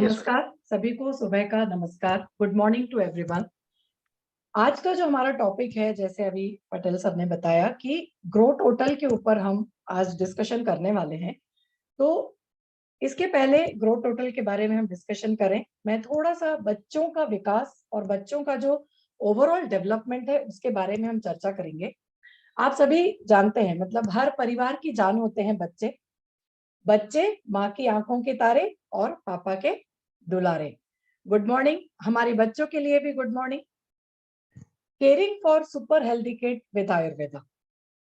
नमस्कार सभी को, सुबह का नमस्कार, गुड मॉर्निंग टू एवरीवन। आज का जो हमारा टॉपिक है, जैसे अभी पटेल साहब ने बताया कि ग्रो टोटल के ऊपर हम आज डिस्कशन करने वाले हैं। तो इसके पहले ग्रो टोटल के बारे में हम डिस्कशन करें, मैं थोड़ा सा बच्चों का विकास और बच्चों का जो ओवरऑल डेवलपमेंट है उसके बारे में हम चर्चा करेंगे। आप सभी जानते हैं, मतलब हर परिवार की जान होते हैं बच्चे। बच्चे माँ की आंखों के तारे और पापा के दुलारे। गुड मॉर्निंग हमारे बच्चों के लिए भी, good morning. Caring for super healthy kid with Ayurveda.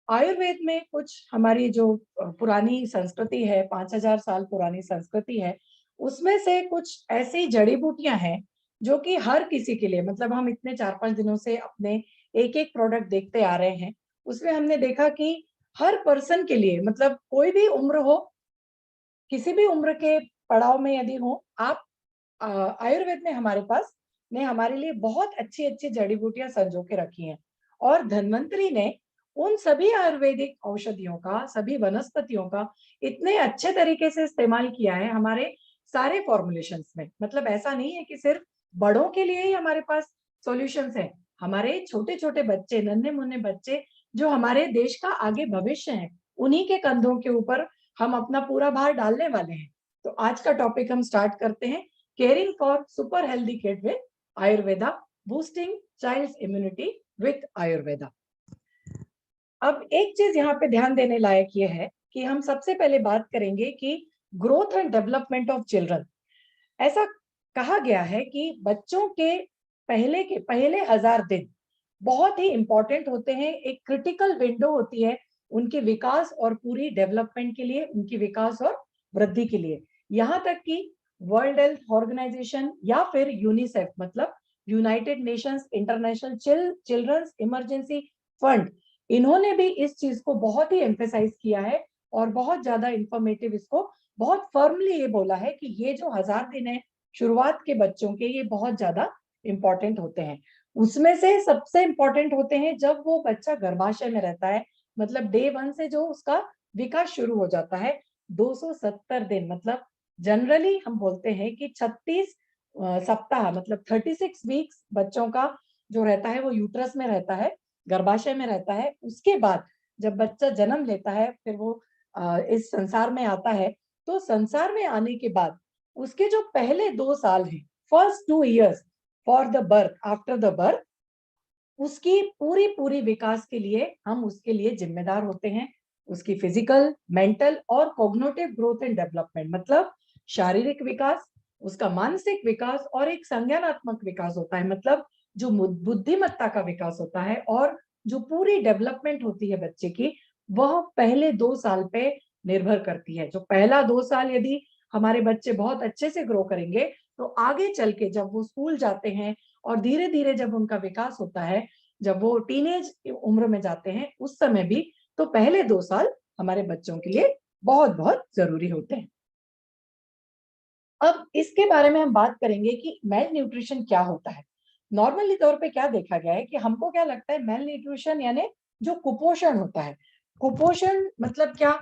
Ayurveda में कुछ हमारी जो पुरानी संस्कृति है, 5000 साल पुरानी संस्कृति है, उसमें से कुछ ऐसी जड़ी बूटियां हैं जो कि हर किसी के लिए, मतलब हम इतने 4-5 दिनों से अपने एक एक प्रोडक्ट देखते आ रहे हैं, उसमें हमने देखा कि हर पर्सन के लिए, मतलब कोई भी उम्र हो, किसी भी उम्र के पड़ाव में यदि हो आप, आयुर्वेद में हमारे पास ने हमारे लिए बहुत अच्छी अच्छी जड़ी बूटियां संजो के रखी हैं। और धन्वंतरी ने उन सभी आयुर्वेदिक औषधियों का, सभी वनस्पतियों का इतने अच्छे तरीके से इस्तेमाल किया है हमारे सारे फॉर्मुलेशंस में। मतलब ऐसा नहीं है कि सिर्फ बड़ों के लिए ही हमारे पास सॉल्यूशंस है। हमारे छोटे छोटे बच्चे, नन्हे मुन्ने बच्चे, जो हमारे देश का आगे भविष्य है, उन्हीं के कंधों के ऊपर हम अपना पूरा भार डालने वाले हैं। तो आज का टॉपिक हम स्टार्ट करते हैं, caring for super healthy kid with Ayurveda, boosting child's immunity with Ayurveda. अब एक चीज यहाँ पे ध्यान देने लायक ये है कि हम सबसे पहले बात करेंगे कि growth and development of children. ऐसा कहा गया है कि बच्चों के पहले 1000 दिन बहुत ही इंपॉर्टेंट होते हैं, एक क्रिटिकल विंडो होती है उनके विकास और पूरी डेवलपमेंट के लिए, उनकी विकास और वृद्धि के लिए। यहाँ तक कि वर्ल्ड हेल्थ ऑर्गेनाइजेशन या फिर यूनिसेफ, मतलब United Nations International Children's Emergency Fund, इन्होंने भी इस चीज को बहुत ही एम्फेसाइज किया है और बहुत ज्यादा इंफॉर्मेटिव, इसको बहुत फर्मली ये बोला है कि ये जो 1000 दिन है शुरुआत के बच्चों के, ये बहुत ज्यादा इंपॉर्टेंट होते हैं। उसमें से सबसे इंपॉर्टेंट होते हैं जब वो बच्चा गर्भाशय में रहता है, मतलब डे 1 से जो उसका विकास शुरू हो जाता है, 270 दिन, मतलब जनरली हम बोलते हैं कि 36 सप्ताह, मतलब 36 वीक्स बच्चों का जो रहता है वो यूट्रस में रहता है, गर्भाशय में रहता है। उसके बाद जब बच्चा जन्म लेता है, फिर वो इस संसार में आता है, तो संसार में आने के बाद उसके जो पहले 2 साल हैं, first 2 years for the birth, after the birth, उसकी पूरी पूरी विकास के लिए हम उसके लिए जिम्मेदार होते हैं। उसकी फिजिकल, मेंटल और कॉग्निटिव ग्रोथ एंड डेवलपमेंट, मतलब शारीरिक विकास, उसका मानसिक विकास और एक संज्ञानात्मक विकास होता है, मतलब जो बुद्धिमत्ता का विकास होता है, और जो पूरी डेवलपमेंट होती है बच्चे की, वह पहले 2 साल पे निर्भर करती है। जो पहला 2 साल यदि हमारे बच्चे बहुत अच्छे से ग्रो करेंगे, तो आगे चल के जब वो स्कूल जाते हैं और धीरे धीरे जब उनका विकास होता है, जब वो टीनेज उम्र में जाते हैं, उस समय भी, तो पहले 2 साल हमारे बच्चों के लिए बहुत बहुत जरूरी होते हैं। अब इसके बारे में हम बात करेंगे कि मेल न्यूट्रिशन क्या होता है। नॉर्मली तौर पे क्या देखा गया है कि हमको क्या लगता है, मेल न्यूट्रिशन यानी जो कुपोषण होता है। कुपोषण मतलब क्या,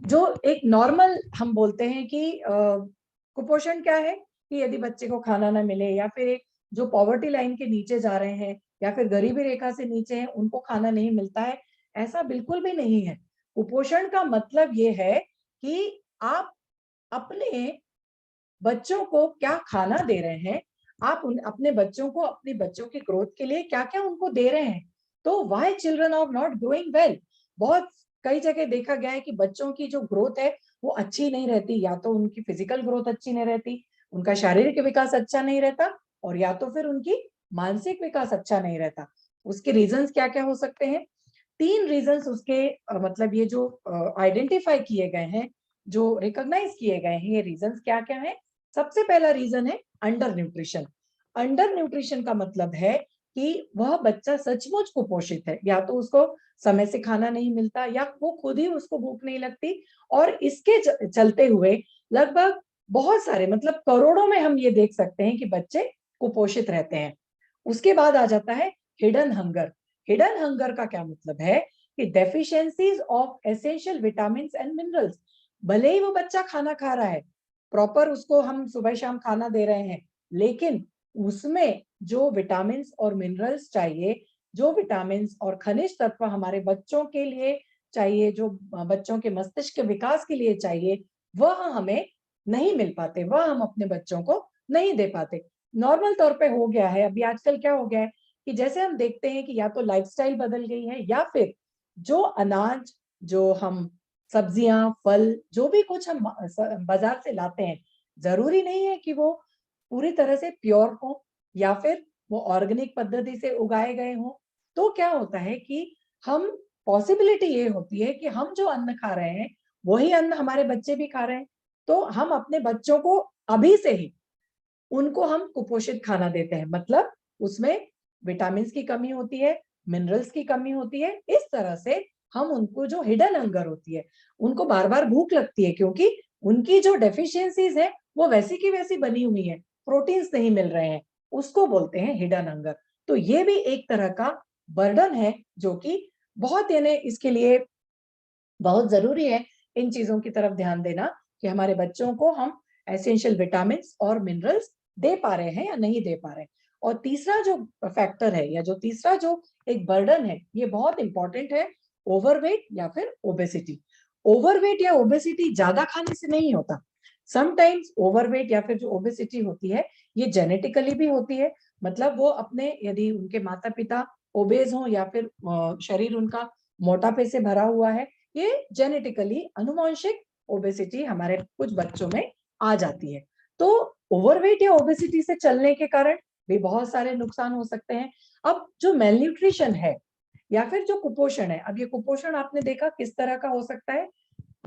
जो एक नॉर्मल हम बोलते हैं कि कुपोषण क्या है कि यदि बच्चे को खाना ना मिले, या फिर एक जो पॉवर्टी लाइन के नीचे जा रहे हैं या फिर गरीबी रेखा से नीचे हैं, उनको खाना नहीं मिलता है, ऐसा बिल्कुल भी नहीं है। कुपोषण का मतलब ये है कि आप अपने बच्चों को क्या खाना दे रहे हैं, आप अपने बच्चों को, अपने बच्चों की ग्रोथ के लिए क्या क्या उनको दे रहे हैं। तो why children are not growing well, बहुत कई जगह देखा गया है कि बच्चों की जो ग्रोथ है वो अच्छी नहीं रहती, या तो उनकी फिजिकल ग्रोथ अच्छी नहीं रहती, उनका शारीरिक विकास अच्छा नहीं रहता, और या तो फिर उनकी मानसिक विकास अच्छा नहीं रहता। उसके रीजंस क्या क्या हो सकते हैं? 3 रीजंस उसके, मतलब ये जो आइडेंटिफाई किए गए हैं, जो रिकॉग्नाइज किए गए हैं, ये रीजंस क्या क्या है? सबसे पहला रीजन है अंडर न्यूट्रिशन। अंडर न्यूट्रिशन का मतलब है कि वह बच्चा सचमुच कुपोषित है, या तो उसको समय से खाना नहीं मिलता, या वो खुद ही उसको भूख नहीं लगती, और इसके चलते हुए लगभग बहुत सारे, मतलब करोड़ों में हम ये देख सकते हैं कि बच्चे कुपोषित रहते हैं। उसके बाद आ जाता है हिडन हंगर। हिडन हंगर का क्या मतलब है कि deficiencies of essential vitamin and minerals. भले ही वो बच्चा खाना खा रहा है, प्रॉपर उसको हम सुबह शाम खाना दे रहे हैं, लेकिन उसमें जो विटामिन और मिनरल्स चाहिए, जो विटामिन और खनिज तत्व हमारे बच्चों के लिए चाहिए, जो बच्चों के मस्तिष्क के विकास के लिए चाहिए, वह हमें नहीं मिल पाते, वह हम अपने बच्चों को नहीं दे पाते। नॉर्मल तौर पे हो गया है, अभी आजकल क्या हो गया है कि जैसे हम देखते हैं कि या तो लाइफस्टाइल बदल गई है, या फिर जो अनाज, जो हम सब्जियां, फल, जो भी कुछ हम बाजार से लाते हैं, जरूरी नहीं है कि वो पूरी तरह से प्योर हो या फिर वो ऑर्गेनिक पद्धति से उगाए गए हों। तो क्या होता है कि हम पॉसिबिलिटी ये होती है कि हम जो अन्न खा रहे हैं वही अन्न हमारे बच्चे भी खा रहे हैं। तो हम अपने बच्चों को अभी से ही उनको हम कुपोषित खाना देते हैं, मतलब उसमें विटामिन की कमी होती है, मिनरल्स की कमी होती है। इस तरह से हम उनको जो हिडन हंगर होती है, उनको बार बार भूख लगती है, क्योंकि उनकी जो डेफिशिएंसीज है वो वैसी की वैसी बनी हुई है, प्रोटीन्स नहीं मिल रहे हैं, उसको बोलते हैं हिडन हंगर। तो ये भी एक तरह का बर्डन है, जो कि बहुत, यानी इसके लिए बहुत जरूरी है इन चीजों की तरफ ध्यान देना कि हमारे बच्चों को हम एसेंशियल विटामिन और मिनरल्स दे पा रहे हैं या नहीं दे पा रहे हैं। और तीसरा जो फैक्टर है, या जो तीसरा जो एक बर्डन है, ये बहुत इंपॉर्टेंट है, ओवरवेट या फिर ओबेसिटी। ओवरवेट या ओबेसिटी ज्यादा खाने से नहीं होता। समटाइम्स ओवरवेट या फिर जो ओबेसिटी होती है, ये जेनेटिकली भी होती है। मतलब वो अपने, यदि उनके माता पिता ओबेज हो या फिर शरीर उनका मोटापे से भरा हुआ है, ये जेनेटिकली अनुवांशिक ओबेसिटी हमारे कुछ बच्चों में आ जाती है। तो ओवरवेट या ओबेसिटी से चलने के कारण भी बहुत सारे नुकसान हो सकते हैं। अब जो मेलन्यूट्रिशन है या फिर जो कुपोषण है, अब ये कुपोषण आपने देखा किस तरह का हो सकता है।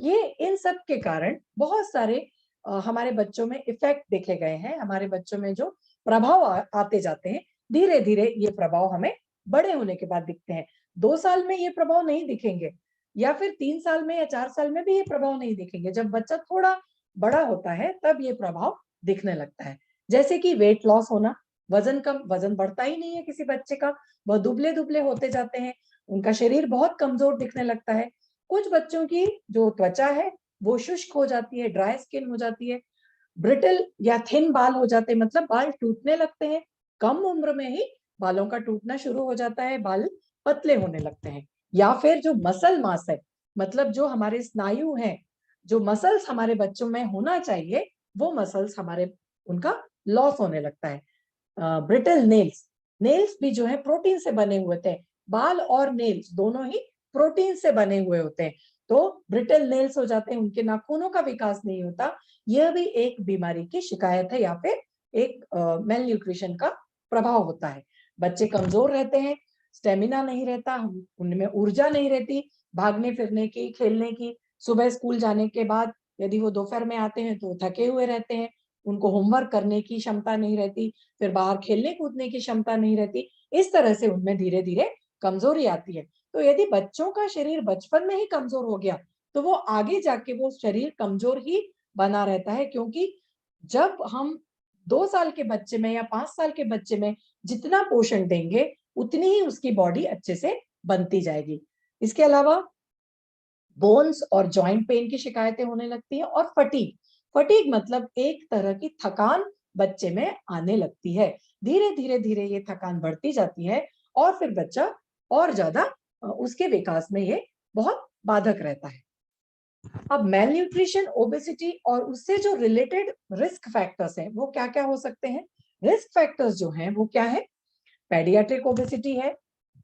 ये इन सब के कारण बहुत सारे हमारे बच्चों में इफेक्ट देखे गए हैं। हमारे बच्चों में जो प्रभाव आते जाते हैं, धीरे धीरे ये प्रभाव हमें बड़े होने के बाद दिखते हैं। 2 साल में ये प्रभाव नहीं दिखेंगे, या फिर 3 साल में या 4 साल में भी ये प्रभाव नहीं दिखेंगे। जब बच्चा थोड़ा बड़ा होता है तब ये प्रभाव दिखने लगता है। जैसे कि वेट लॉस होना, वजन कम, वजन बढ़ता ही नहीं है किसी बच्चे का, वह दुबले दुबले होते जाते हैं, उनका शरीर बहुत कमजोर दिखने लगता है। कुछ बच्चों की जो त्वचा है वो शुष्क हो जाती है, ड्राई स्किन हो जाती है, ब्रिटल या थिन बाल हो जाते हैं, मतलब बाल टूटने लगते हैं। कम उम्र में ही बालों का टूटना शुरू हो जाता है, बाल पतले होने लगते हैं। या फिर जो मसल मास है, मतलब जो हमारे स्नायु हैं, जो मसल्स हमारे बच्चों में होना चाहिए, वो मसल्स हमारे, उनका लॉस होने लगता है। ब्रिटल नेल्स, नेल्स भी जो है प्रोटीन से बने हुए थे, बाल और नेल्स दोनों ही प्रोटीन से बने हुए होते हैं। तो ब्रिटल नेल्स हो जाते हैं, उनके नाखूनों का विकास नहीं होता। यह भी एक बीमारी की शिकायत है, या फिर एक मेल न्यूट्रिशन का प्रभाव होता है। बच्चे कमजोर रहते हैं, स्टेमिना नहीं रहता, उनमें ऊर्जा नहीं रहती भागने फिरने की, खेलने की। सुबह स्कूल जाने के बाद यदि वो दोपहर में आते हैं तो थके हुए रहते हैं, उनको होमवर्क करने की क्षमता नहीं रहती, फिर बाहर खेलने कूदने की क्षमता नहीं रहती। इस तरह से उनमें धीरे धीरे कमजोरी आती है। तो यदि बच्चों का शरीर बचपन में ही कमजोर हो गया, तो वो आगे जाके वो शरीर कमजोर ही बना रहता है, क्योंकि जब हम 2 साल के बच्चे में या 5 साल के बच्चे में जितना पोषण देंगे, उतनी ही उसकी बॉडी अच्छे से बनती जाएगी। इसके अलावा बोन्स और जॉइंट पेन की शिकायतें होने लगती हैं, और फटीग, फटीग मतलब एक तरह की थकान बच्चे में आने लगती है। धीरे धीरे धीरे ये थकान बढ़ती जाती है, और फिर बच्चा और ज्यादा उसके विकास में ये बहुत बाधक रहता है। अब मेल न्यूट्रिशन, ओबेसिटी और उससे जो रिलेटेड रिस्क फैक्टर्स हैं, वो क्या क्या हो सकते हैं। रिस्क फैक्टर्स जो हैं वो क्या है, पेडियाट्रिक ओबेसिटी है।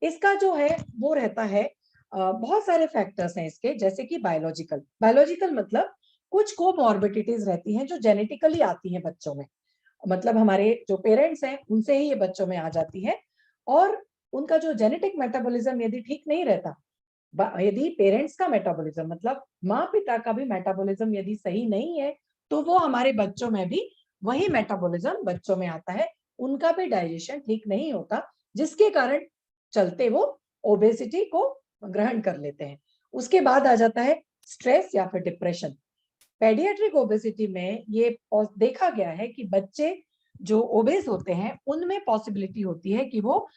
इसका जो है वो रहता है, बहुत सारे फैक्टर्स हैं इसके, जैसे कि बायोलॉजिकल, बायोलॉजिकल मतलब कुछ कोमॉर्बिडिटीज रहती हैं जो जेनेटिकली आती हैं बच्चों में, मतलब हमारे जो पेरेंट्स हैं उनसे ही ये बच्चों में आ जाती है। और उनका जो जेनेटिक मेटाबॉलिज्म यदि ठीक नहीं रहता, यदि पेरेंट्स का मेटाबॉलिज्म मतलब माँ पिता का भी मेटाबॉलिज्म यदि सही नहीं है, तो वो हमारे बच्चों में भी वही मेटाबॉलिज्म बच्चों में आता है, उनका भी डाइजेशन ठीक नहीं होता, जिसके कारण चलते वो ओबेसिटी को ग्रहण कर लेते हैं। उसके बाद आ जाता है स्ट्रेस या फिर डिप्रेशन। पेडियाट्रिक ओबेसिटी में ये देखा गया है कि बच्चे जो ओबेस होते हैं उनमें पॉसिबिलिटी होती है कि वो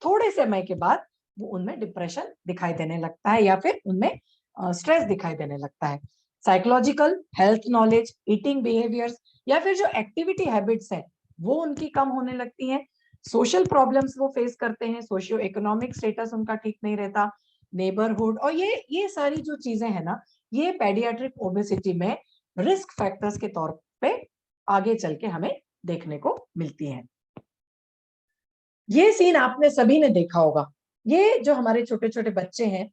थोड़े समय के बाद वो उनमें डिप्रेशन दिखाई देने लगता है, या फिर उनमें स्ट्रेस दिखाई देने लगता है। Psychological health knowledge, eating behaviours या फिर जो एक्टिविटी हैबिट्स हैं वो उनकी कम होने लगती हैं। सोशल प्रॉब्लम्स वो फेस करते हैं, सोशियो इकोनॉमिक स्टेटस उनका ठीक नहीं रहता, नेबरहुड, और ये सारी जो चीजें हैं ना, ये पेडियाट्रिक ओबेसिटी में रिस्क फैक्टर्स के तौर पे आगे चल के हमें देखने को मिलती हैं। ये सीन आपने सभी ने देखा होगा। ये जो हमारे छोटे छोटे बच्चे हैं,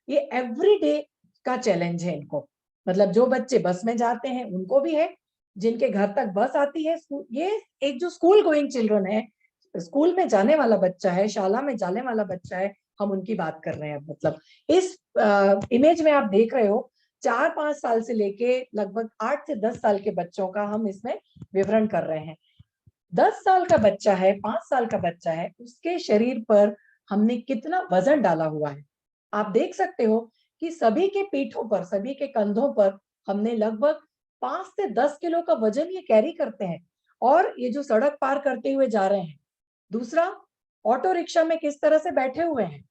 ये एवरीडे का चैलेंज है इनको। मतलब जो बच्चे बस में जाते हैं उनको भी है, जिनके घर तक बस आती है, ये एक जो स्कूल गोइंग चिल्ड्रन है, स्कूल में जाने वाला बच्चा है, शाला में जाने वाला बच्चा है, हम उनकी बात कर रहे हैं। मतलब इस इमेज में आप देख रहे हो 4-5 साल से लेके लगभग 8 से 10 साल के बच्चों का हम इसमें विवरण कर रहे हैं। 10 साल का बच्चा है, 5 साल का बच्चा है, उसके शरीर पर हमने कितना वजन डाला हुआ है। आप देख सकते हो कि सभी के पीठों पर, सभी के कंधों पर हमने लगभग 5 से 10 किलो का वजन ये कैरी करते हैं, और ये जो सड़क पार करते हुए जा रहे हैं। दूसरा, ऑटो रिक्शा में किस तरह से बैठे हुए हैं।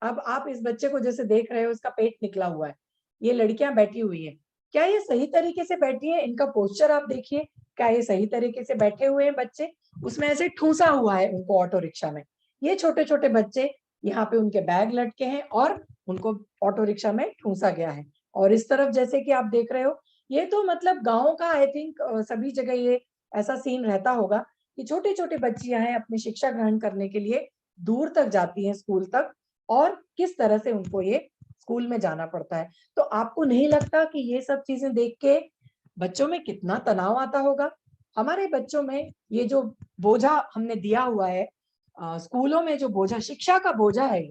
अब आप इस बच्चे को जैसे देख रहे हो, इसका पेट निकला हुआ है, ये लड़कियां बैठी हुई है, क्या ये सही तरीके से बैठी है? इनका पोस्चर आप देखिए, क्या ये सही तरीके से बैठे हुए हैं बच्चे? उसमें ऐसे ठूसा हुआ है उनको ऑटो रिक्शा में। ये छोटे छोटे बच्चे, यहाँ पे उनके बैग लटके हैं और उनको ऑटो रिक्शा में ठूसा गया है। और इस तरफ जैसे कि आप देख रहे हो, ये तो मतलब गाँव का, आई थिंक सभी जगह ये ऐसा सीन रहता होगा कि छोटे छोटे बच्चियां हैं, अपनी शिक्षा ग्रहण करने के लिए दूर तक जाती हैं, स्कूल तक, और किस तरह से उनको ये स्कूल में जाना पड़ता है। तो आपको नहीं लगता कि ये सब चीजें देख के बच्चों में कितना तनाव आता होगा? हमारे बच्चों में ये जो बोझा हमने दिया हुआ है, स्कूलों में जो बोझा, शिक्षा का बोझा है,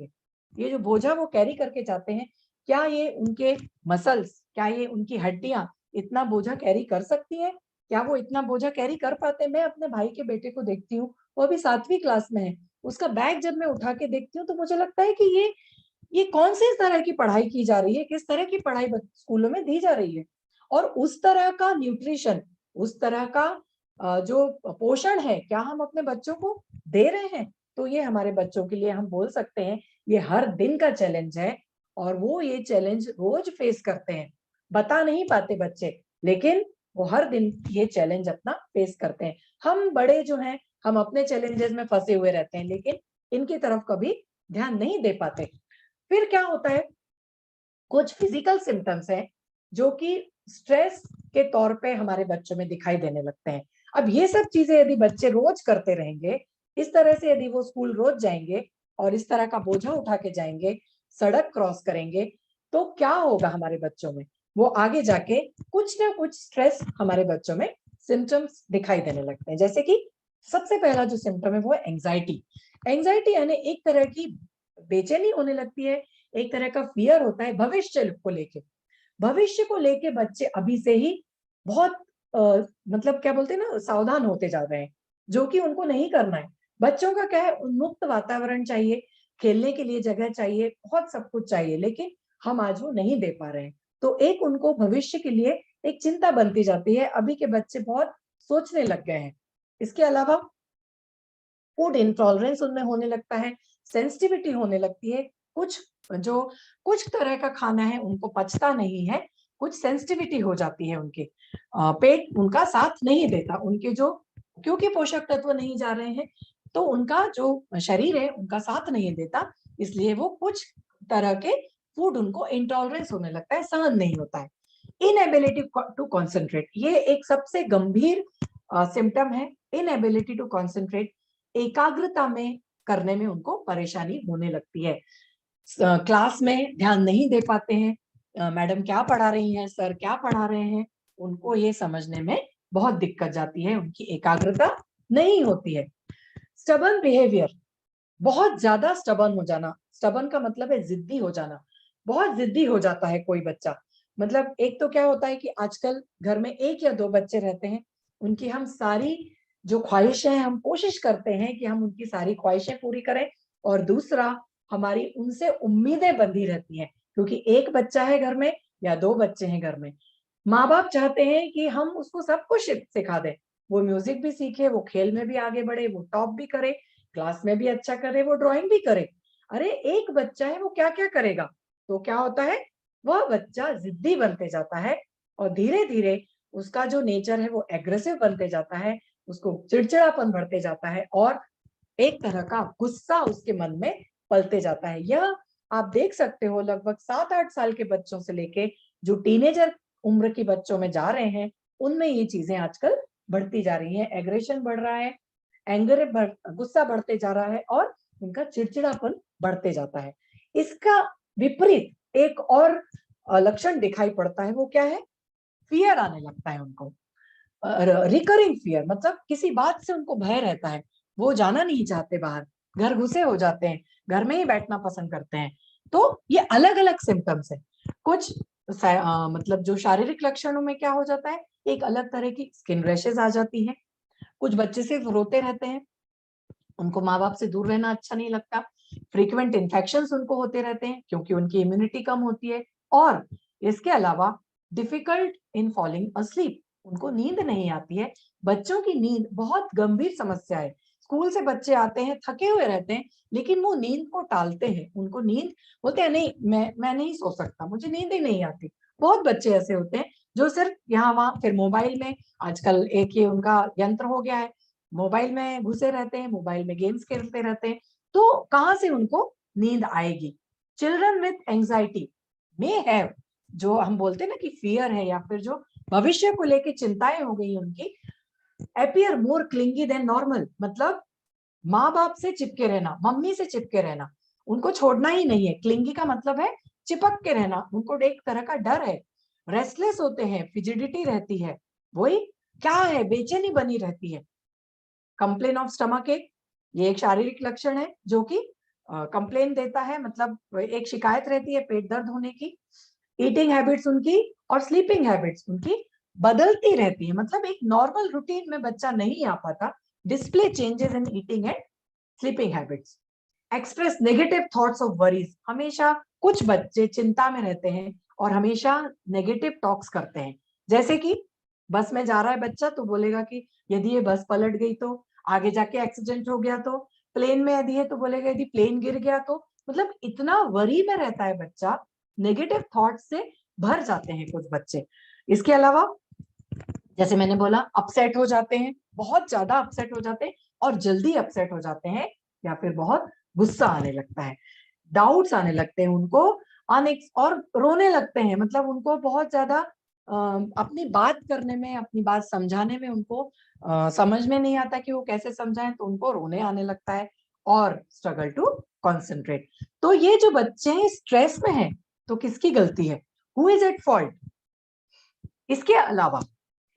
ये जो बोझा वो कैरी करके जाते हैं, क्या ये उनके मसल्स, क्या ये उनकी हड्डियां इतना बोझा कैरी कर सकती हैं? क्या वो इतना बोझा कैरी कर पाते हैं? मैं अपने भाई के बेटे को देखती हूँ, वो अभी 7वीं क्लास में है। उसका बैग जब मैं उठा के देखती हूँ तो मुझे लगता है कि ये कौन सी तरह की पढ़ाई की जा रही है, किस तरह की पढ़ाई स्कूलों में दी जा रही है, और उस तरह का न्यूट्रिशन, उस तरह का जो पोषण है, क्या हम अपने बच्चों को दे रहे हैं? तो ये हमारे बच्चों के लिए हम बोल सकते हैं ये हर दिन का चैलेंज है, और वो ये चैलेंज रोज फेस करते हैं। बता नहीं पाते बच्चे, लेकिन वो हर दिन ये चैलेंज अपना फेस करते हैं। हम बड़े जो हैं, हम अपने चैलेंजेस में फंसे हुए रहते हैं, लेकिन इनकी तरफ कभी ध्यान नहीं दे पाते। फिर क्या होता है, कुछ फिजिकल सिम्टम्स हैं जो कि स्ट्रेस के तौर पे हमारे बच्चों में दिखाई देने लगते हैं। अब ये सब चीजें यदि बच्चे रोज करते रहेंगे, इस तरह से यदि वो स्कूल रोज जाएंगे और इस तरह का बोझा उठा के जाएंगे, सड़क क्रॉस करेंगे, तो क्या होगा हमारे बच्चों में? वो आगे जाके कुछ ना कुछ स्ट्रेस हमारे बच्चों में सिम्टम्स दिखाई देने लगते हैं। जैसे कि सबसे पहला जो सिम्टम है वो है एंजाइटी। एंजाइटी यानी एक तरह की बेचैनी होने लगती है, एक तरह का फियर होता है भविष्य को लेके। भविष्य को लेके बच्चे अभी से ही बहुत मतलब क्या बोलते हैं ना, सावधान होते जा रहे हैं, जो कि उनको नहीं करना है। बच्चों का क्या है, उन्मुक्त वातावरण चाहिए, खेलने के लिए जगह चाहिए, बहुत सब कुछ चाहिए, लेकिन हम आज वो नहीं दे पा रहे हैं। तो एक उनको भविष्य के लिए एक चिंता बनती जाती है। अभी के बच्चे बहुत सोचने लग गए हैं। इसके अलावा फूड इंटॉलरेंस उनमें होने लगता है, सेंसिटिविटी होने लगती है। कुछ जो कुछ तरह का खाना है उनको पचता नहीं है, कुछ सेंसिटिविटी हो जाती है उनके, पेट उनका साथ नहीं देता, उनके जो, क्योंकि पोषक तत्व नहीं जा रहे हैं, तो उनका जो शरीर है उनका साथ नहीं देता, इसलिए वो कुछ तरह के फूड उनको इंटॉलरेंस होने लगता है, सहन नहीं होता है। इनएबिलिटी टू कॉन्सेंट्रेट, ये एक सबसे गंभीर सिम्टम है। इनएबिलिटी टू कॉन्सेंट्रेट, एकाग्रता में करने में उनको परेशानी होने लगती है। क्लास में ध्यान नहीं दे पाते हैं, मैडम क्या पढ़ा रही हैं, सर क्या पढ़ा रहे हैं, उनको ये समझने में बहुत दिक्कत जाती है, उनकी एकाग्रता नहीं होती है। स्टबर्न बिहेवियर, बहुत ज्यादा स्टबर्न हो जाना। स्टबर्न का मतलब है जिद्दी हो जाना। बहुत जिद्दी हो जाता है कोई बच्चा। मतलब एक तो क्या होता है कि आजकल घर में 1 या 2 बच्चे रहते हैं, उनकी हम सारी जो ख्वाहिशें हैं, हम कोशिश करते हैं कि हम उनकी सारी ख्वाहिशें पूरी करें, और दूसरा, हमारी उनसे उम्मीदें बंधी रहती हैं, क्योंकि 1 बच्चा है घर में या 2 बच्चे हैं घर में। माँ बाप चाहते हैं कि हम उसको सब कुछ सिखा दें, वो म्यूजिक भी सीखे, वो खेल में भी आगे बढ़े, वो टॉप भी करे, क्लास में भी अच्छा करे, वो ड्राइंग भी करे। अरे 1 बच्चा है, वो क्या क्या करेगा? तो क्या होता है, वह बच्चा जिद्दी बनते जाता है, और धीरे धीरे उसका जो नेचर है वो एग्रेसिव बनते जाता है, उसको चिड़चिड़ापन बढ़ते जाता है और एक तरह का गुस्सा उसके मन में पलते जाता है। यह आप देख सकते हो लगभग 7-8 साल के बच्चों से लेके जो टीनेजर उम्र के बच्चों में जा रहे हैं, उनमें ये चीजें आजकल बढ़ती जा रही हैं। एग्रेशन बढ़ रहा है, गुस्सा बढ़ते जा रहा है और उनका चिड़चिड़ापन बढ़ते जाता है। इसका विपरीत एक और लक्षण दिखाई पड़ता है, वो क्या है? फियर आने लगता है उनको। रिकरिंग फियर मतलब किसी बात से उनको भय रहता है, वो जाना नहीं चाहते बाहर, घर घुसे हो जाते हैं, घर में ही बैठना पसंद करते हैं। तो ये अलग अलग सिम्टम्स है। कुछ मतलब जो शारीरिक लक्षणों में क्या हो जाता है, एक अलग तरह की स्किन रैशेस आ जाती है। कुछ बच्चे सिर्फ रोते रहते हैं, उनको माँ बाप से दूर रहना अच्छा नहीं लगता। फ्रीक्वेंट इन्फेक्शंस उनको होते रहते हैं क्योंकि उनकी इम्यूनिटी कम होती है। और इसके अलावा डिफिकल्ट इन फॉलिंग अस्लीप, उनको नींद नहीं आती है। बच्चों की नींद बहुत गंभीर समस्या है। स्कूल से बच्चे आते हैं, थके हुए रहते हैं, लेकिन वो नींद को टालते हैं। उनको नींद, बोलते हैं नहीं, मैं नहीं सो सकता, मुझे नींद ही नहीं आती। बहुत बच्चे ऐसे होते हैं जो सिर्फ यहाँ वहां, फिर मोबाइल में, आजकल एक ये उनका यंत्र हो गया है, मोबाइल में घुसे रहते हैं, मोबाइल में गेम्स खेलते रहते हैं। तो कहाँ से उनको नींद आएगी? Children with anxiety may have, जो हम बोलते हैं ना कि फियर है या फिर जो भविष्य को लेके चिंताएं हो गई उनकी, appear more clingy than normal, मतलब माँ बाप से चिपके रहना, मम्मी से चिपके रहना, उनको छोड़ना ही नहीं है। क्लिंगी का मतलब है चिपक के रहना, उनको एक तरह का डर है। रेस्टलेस होते हैं, फिजिडिटी रहती है, वही क्या है, बेचैनी बनी रहती है। कंप्लेन ऑफ स्टमक एक, ये एक शारीरिक लक्षण है जो कि कंप्लेन देता है, मतलब एक शिकायत रहती है पेट दर्द होने की। ईटिंग हैबिट्स उनकी और स्लीपिंग हैबिट्स उनकी बदलती रहती है, मतलब एक नॉर्मल रूटीन में बच्चा नहीं आ पाता। Display changes in eating and sleeping habits. Express negative thoughts of worries, हमेशा कुछ बच्चे चिंता में रहते हैं और हमेशा नेगेटिव टॉक्स करते हैं। जैसे कि बस में जा रहा है बच्चा तो बोलेगा कि यदि ये बस पलट गई तो, आगे जाके एक्सीडेंट हो गया तो, प्लेन में यदि है तो बोलेगा यदि प्लेन गिर गया तो। मतलब इतना वरी में रहता है बच्चा, नेगेटिव थॉट से भर जाते हैं कुछ बच्चे। इसके अलावा जैसे मैंने बोला, अपसेट हो जाते हैं, बहुत ज्यादा अपसेट हो जाते हैं और जल्दी अपसेट हो जाते हैं, या फिर बहुत गुस्सा आने लगता है, डाउट्स आने लगते हैं उनको, और रोने लगते हैं। मतलब उनको बहुत ज्यादा अपनी बात करने में, अपनी बात समझाने में उनको समझ में नहीं आता कि वो कैसे समझाएं, तो उनको रोने आने लगता है और स्ट्रगल टू कॉन्सेंट्रेट। तो ये जो बच्चे स्ट्रेस में हैं, तो किसकी गलती है? Who is at fault? इसके अलावा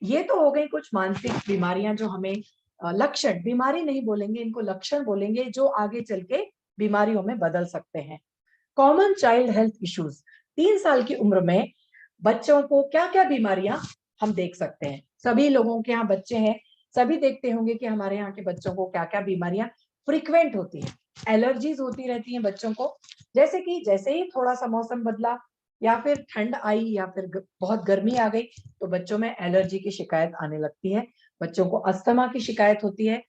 ये तो हो गई कुछ मानसिक बीमारियां जो हमें लक्षण, बीमारी नहीं बोलेंगे इनको, लक्षण बोलेंगे, जो आगे चल के बीमारियों में बदल सकते हैं। कॉमन चाइल्ड हेल्थ इश्यूज, 3 साल की उम्र में बच्चों को क्या क्या बीमारियां हम देख सकते हैं? सभी लोगों के यहाँ बच्चे हैं, सभी देखते होंगे कि हमारे यहाँ के बच्चों को क्या क्या बीमारियां फ्रीक्वेंट होती है। एलर्जीज होती रहती हैं बच्चों को, जैसे कि जैसे ही थोड़ा सा मौसम बदला या फिर ठंड आई या फिर बहुत गर्मी आ गई, तो बच्चों में एलर्जी की शिकायत आने लगती है। बच्चों को अस्थमा की शिकायत होती है,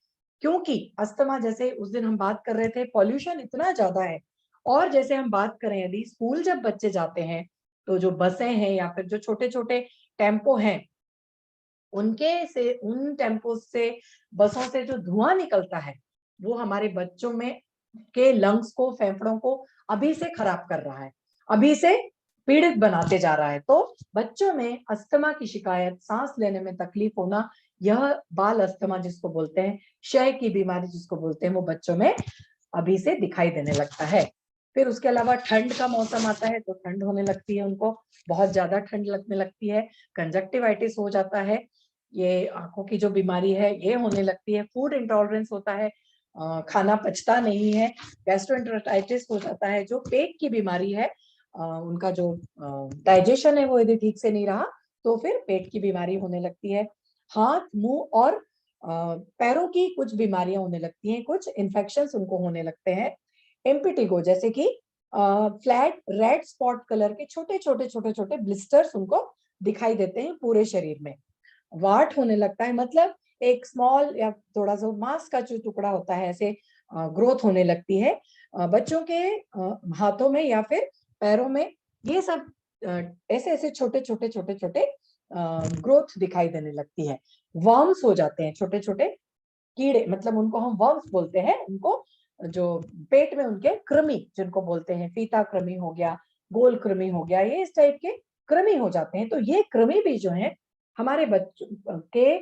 क्योंकि अस्थमा, जैसे उस दिन हम बात कर रहे थे, पॉल्यूशन इतना ज्यादा है। और जैसे हम बात करें, यदि स्कूल जब बच्चे जाते हैं, तो जो बसें हैं या फिर जो छोटे छोटे टेम्पो हैं, उन टेम्पो से, बसों से जो धुआं निकलता है, वो हमारे बच्चों में के लंग्स को, फेफड़ों को अभी से खराब कर रहा है, अभी से पीड़ित बनाते जा रहा है। तो बच्चों में अस्थमा की शिकायत, सांस लेने में तकलीफ होना, यह बाल अस्थमा जिसको बोलते हैं, क्षय की बीमारी जिसको बोलते हैं, वो बच्चों में अभी से दिखाई देने लगता है। फिर उसके अलावा ठंड का मौसम आता है तो ठंड होने लगती है उनको, बहुत ज्यादा ठंड लगने लगती है, कंजक्टिवाइटिस हो जाता है, ये आंखों की जो बीमारी है ये होने लगती है। फूड इंटॉलरेंस होता है, खाना पचता नहीं है, गैस्ट्रोएंटेराइटिस हो जाता है, जो पेट की बीमारी है, उनका जो डाइजेशन है वो यदि ठीक से नहीं रहा तो फिर पेट की बीमारी होने लगती है। हाथ, मुंह और पैरों की कुछ बीमारियां होने लगती हैं, कुछ इन्फेक्शंस उनको होने लगते हैं। एम्पिटिगो, जैसे कि फ्लैट रेड स्पॉट कलर के छोटे छोटे छोटे छोटे ब्लिस्टर्स उनको दिखाई देते हैं पूरे शरीर में। वाट होने लगता है, मतलब एक स्मॉल या थोड़ा सा मांस का जो टुकड़ा होता है, ऐसे ग्रोथ होने लगती है बच्चों के हाथों में या फिर पैरों में। ये सब ऐसे ऐसे छोटे छोटे छोटे छोटे ग्रोथ दिखाई देने लगती है। वर्म्स हो जाते हैं, छोटे छोटे कीड़े, मतलब उनको हम वर्म्स बोलते हैं, उनको जो पेट में उनके कृमि जिनको बोलते हैं, फीता कृमि हो गया, गोल कृमि हो गया, ये इस टाइप के कृमि हो जाते हैं। तो ये कृमि भी जो है हमारे बच्चों के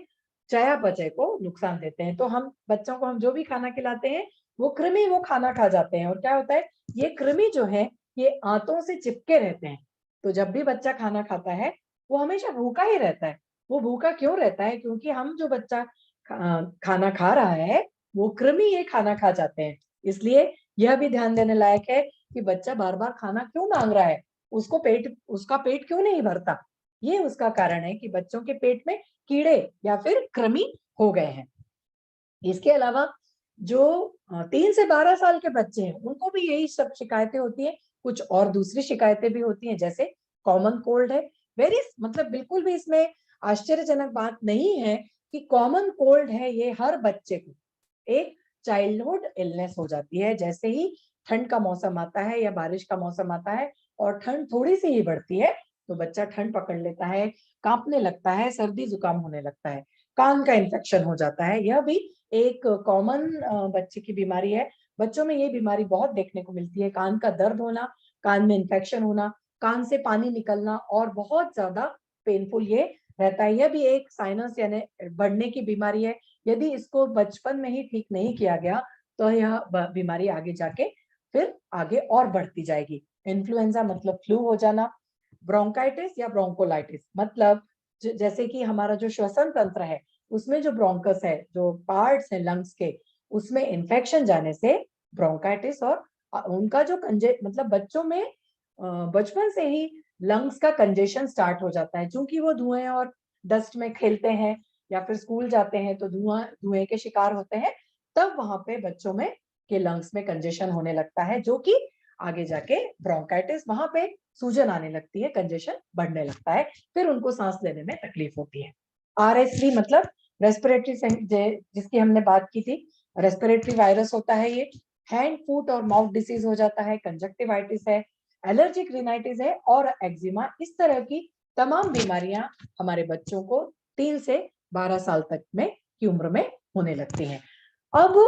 चयापचय को नुकसान देते हैं। तो हम बच्चों को हम जो भी खाना खिलाते हैं वो कृमि वो खाना खा जाते हैं, और क्या होता है, ये कृमि जो है ये आंतों से चिपके रहते हैं। तो जब भी बच्चा खाना खाता है वो हमेशा भूखा ही रहता है। वो भूखा क्यों रहता है? क्योंकि हम जो बच्चा खाना खा रहा है वो कृमि ये खाना खा जाते हैं। इसलिए यह भी ध्यान देने लायक है कि बच्चा बार बार खाना क्यों मांग रहा है, उसका पेट क्यों नहीं भरता। ये उसका कारण है कि बच्चों के पेट में कीड़े या फिर कृमि हो गए हैं। इसके अलावा जो 3 से 12 साल के बच्चे हैं उनको भी यही सब शिकायतें होती हैं। कुछ और दूसरी शिकायतें भी होती हैं, जैसे कॉमन कोल्ड है। वेरी मतलब बिल्कुल भी इसमें आश्चर्यजनक बात नहीं है कि कॉमन कोल्ड है, ये हर बच्चे को एक चाइल्डहुड इलनेस हो जाती है। जैसे ही ठंड का मौसम आता है या बारिश का मौसम आता है और ठंड थोड़ी सी ही बढ़ती है तो बच्चा ठंड पकड़ लेता है, कांपने लगता है, सर्दी जुकाम होने लगता है, कान का इन्फेक्शन हो जाता है। यह भी एक कॉमन बच्चे की बीमारी है। बच्चों में ये बीमारी बहुत देखने को मिलती है, कान का दर्द होना, कान में इन्फेक्शन होना, कान से पानी निकलना, और बहुत ज्यादा पेनफुल ये रहता है। यह भी एक साइनस यानी बढ़ने की बीमारी है। यदि इसको बचपन में ही ठीक नहीं किया गया तो यह बीमारी आगे जाके फिर आगे और बढ़ती जाएगी। इन्फ्लुएंजा मतलब फ्लू हो जाना, ब्रोंकाइटिस या ब्रोंकोलाइटिस मतलब जैसे कि हमारा जो श्वसन तंत्र है उसमें जो ब्रोंकस है, जो पार्ट्स है लंग्स के, उसमें इन्फेक्शन जाने से ब्रोंकाइटिस, और उनका जो मतलब बच्चों में बचपन से ही लंग्स का कंजेशन स्टार्ट हो जाता है। क्योंकि वो धुएं और डस्ट में खेलते हैं या फिर स्कूल जाते हैं तो धुएं के शिकार होते हैं, तब वहां पे बच्चों में के लंग्स में कंजेशन होने लगता है, जो कि आगे जाके ब्रोंकाइटिस, वहां पे सूजन आने लगती है, कंजेशन बढ़ने लगता है, फिर उनको सांस लेने में तकलीफ होती है। RSV मतलब रेस्पिरेटरी, जिसकी हमने बात की थी, रेस्पिरेटरी वायरस होता है ये। हैंड फुट और माउथ डिसीज हो जाता है, कंजक्टिवाइटिस है, एलर्जिक रिनाइटिस है और एक्जिमा। इस तरह की तमाम बीमारियां हमारे बच्चों को 3 से 12 साल तक में की उम्र में होने लगती हैं। अब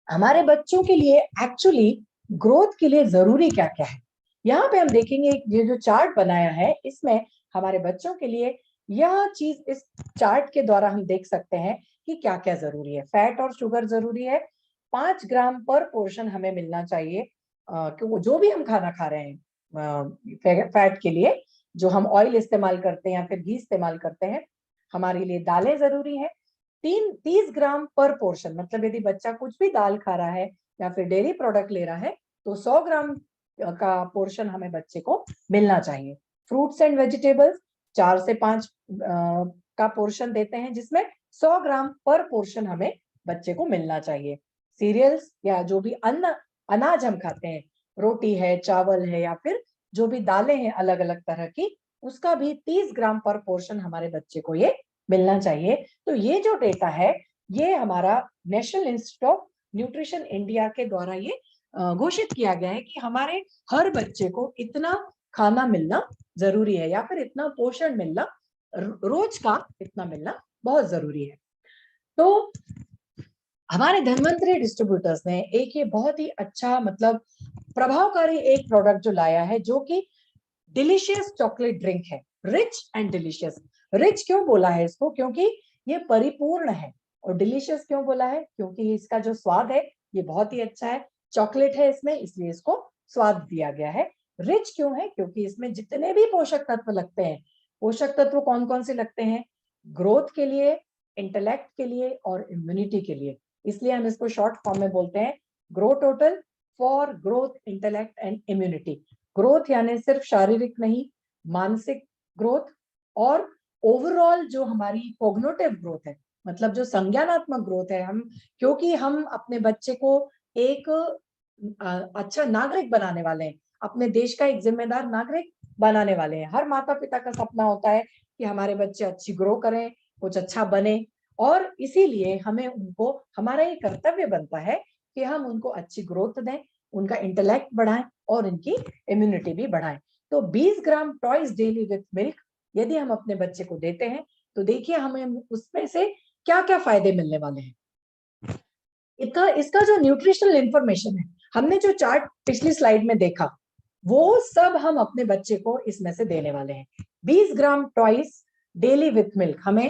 हमारे बच्चों के लिए एक्चुअली ग्रोथ के लिए जरूरी क्या क्या है, यहाँ पे हम देखेंगे। ये जो चार्ट बनाया है इसमें हमारे बच्चों के लिए यह चीज इस चार्ट के द्वारा हम देख सकते हैं कि क्या क्या जरूरी है। फैट और शुगर जरूरी है, 5 ग्राम पर पोर्शन हमें मिलना चाहिए। क्योंकि जो भी हम खाना खा रहे हैं फैट के लिए, जो हम ऑयल इस्तेमाल करते हैं या फिर घी इस्तेमाल करते हैं, हमारे लिए दालें जरूरी है। 30 ग्राम पर पोर्शन, मतलब यदि बच्चा कुछ भी दाल खा रहा है या फिर डेयरी प्रोडक्ट ले रहा है तो 100 ग्राम का पोर्शन हमें बच्चे को मिलना चाहिए। फ्रूट्स एंड वेजिटेबल्स 4 से 5 का पोर्शन देते हैं, जिसमें 100 ग्राम पर पोर्शन हमें बच्चे को मिलना चाहिए। सीरियल्स या जो भी अनाज हम खाते हैं, रोटी है, चावल है या फिर जो भी दालें हैं अलग अलग तरह की, उसका भी 30 ग्राम पर पोर्शन हमारे बच्चे को ये मिलना चाहिए। तो ये जो डेटा है ये हमारा national institute of nutrition India के द्वारा ये घोषित किया गया है कि हमारे हर बच्चे को इतना खाना मिलना जरूरी है, या फिर इतना पोषण मिलना, रोज का इतना मिलना बहुत जरूरी है। तो हमारे धन्वंतरी डिस्ट्रीब्यूटर्स ने एक ये बहुत ही अच्छा मतलब प्रभावकारी एक प्रोडक्ट जो लाया है, जो कि डिलीशियस चॉकलेट ड्रिंक है। Rich and delicious. रिच क्यों बोला है इसको? क्योंकि ये परिपूर्ण है। और डिलीशियस क्यों बोला है? क्योंकि इसका जो स्वाद है ये बहुत ही अच्छा है, चॉकलेट है इसमें इसलिए इसको स्वाद दिया गया है। रिच क्यों है? क्योंकि इसमें जितने भी पोषक तत्व लगते हैं, पोषक तत्व कौन कौन से लगते हैं? ग्रोथ के लिए, इंटेलेक्ट के लिए और इम्यूनिटी के लिए। इसलिए हम इसको शॉर्ट फॉर्म में बोलते हैं grow total for growth, intellect and immunity. Growth यानी सिर्फ शारीरिक नहीं, मानसिक ग्रोथ और ओवरऑल जो हमारी कोग्निटिव ग्रोथ है, मतलब जो संज्ञानात्मक ग्रोथ है। हम क्योंकि हम अपने बच्चे को एक अच्छा नागरिक बनाने वाले हैं, अपने देश का एक जिम्मेदार नागरिक बनाने वाले हैं। हर माता पिता का सपना होता है कि हमारे बच्चे अच्छी ग्रो करें, कुछ अच्छा बने, और इसीलिए हमें उनको, हमारा ये कर्तव्य बनता है कि हम उनको अच्छी ग्रोथ दें, उनका इंटेलेक्ट बढ़ाएं और इनकी इम्यूनिटी भी बढ़ाएं। तो 20 ग्राम टॉयज डेली विथ मिल्क यदि हम अपने बच्चे को देते हैं तो देखिए हमें उसमें से क्या क्या फायदे मिलने वाले हैं। इसका जो न्यूट्रिशनल इंफॉर्मेशन है, हमने जो चार्ट पिछली स्लाइड में देखा, वो सब हम अपने बच्चे को इसमें से देने वाले हैं। 20 ग्राम ट्वाइस डेली विथ मिल्क, हमें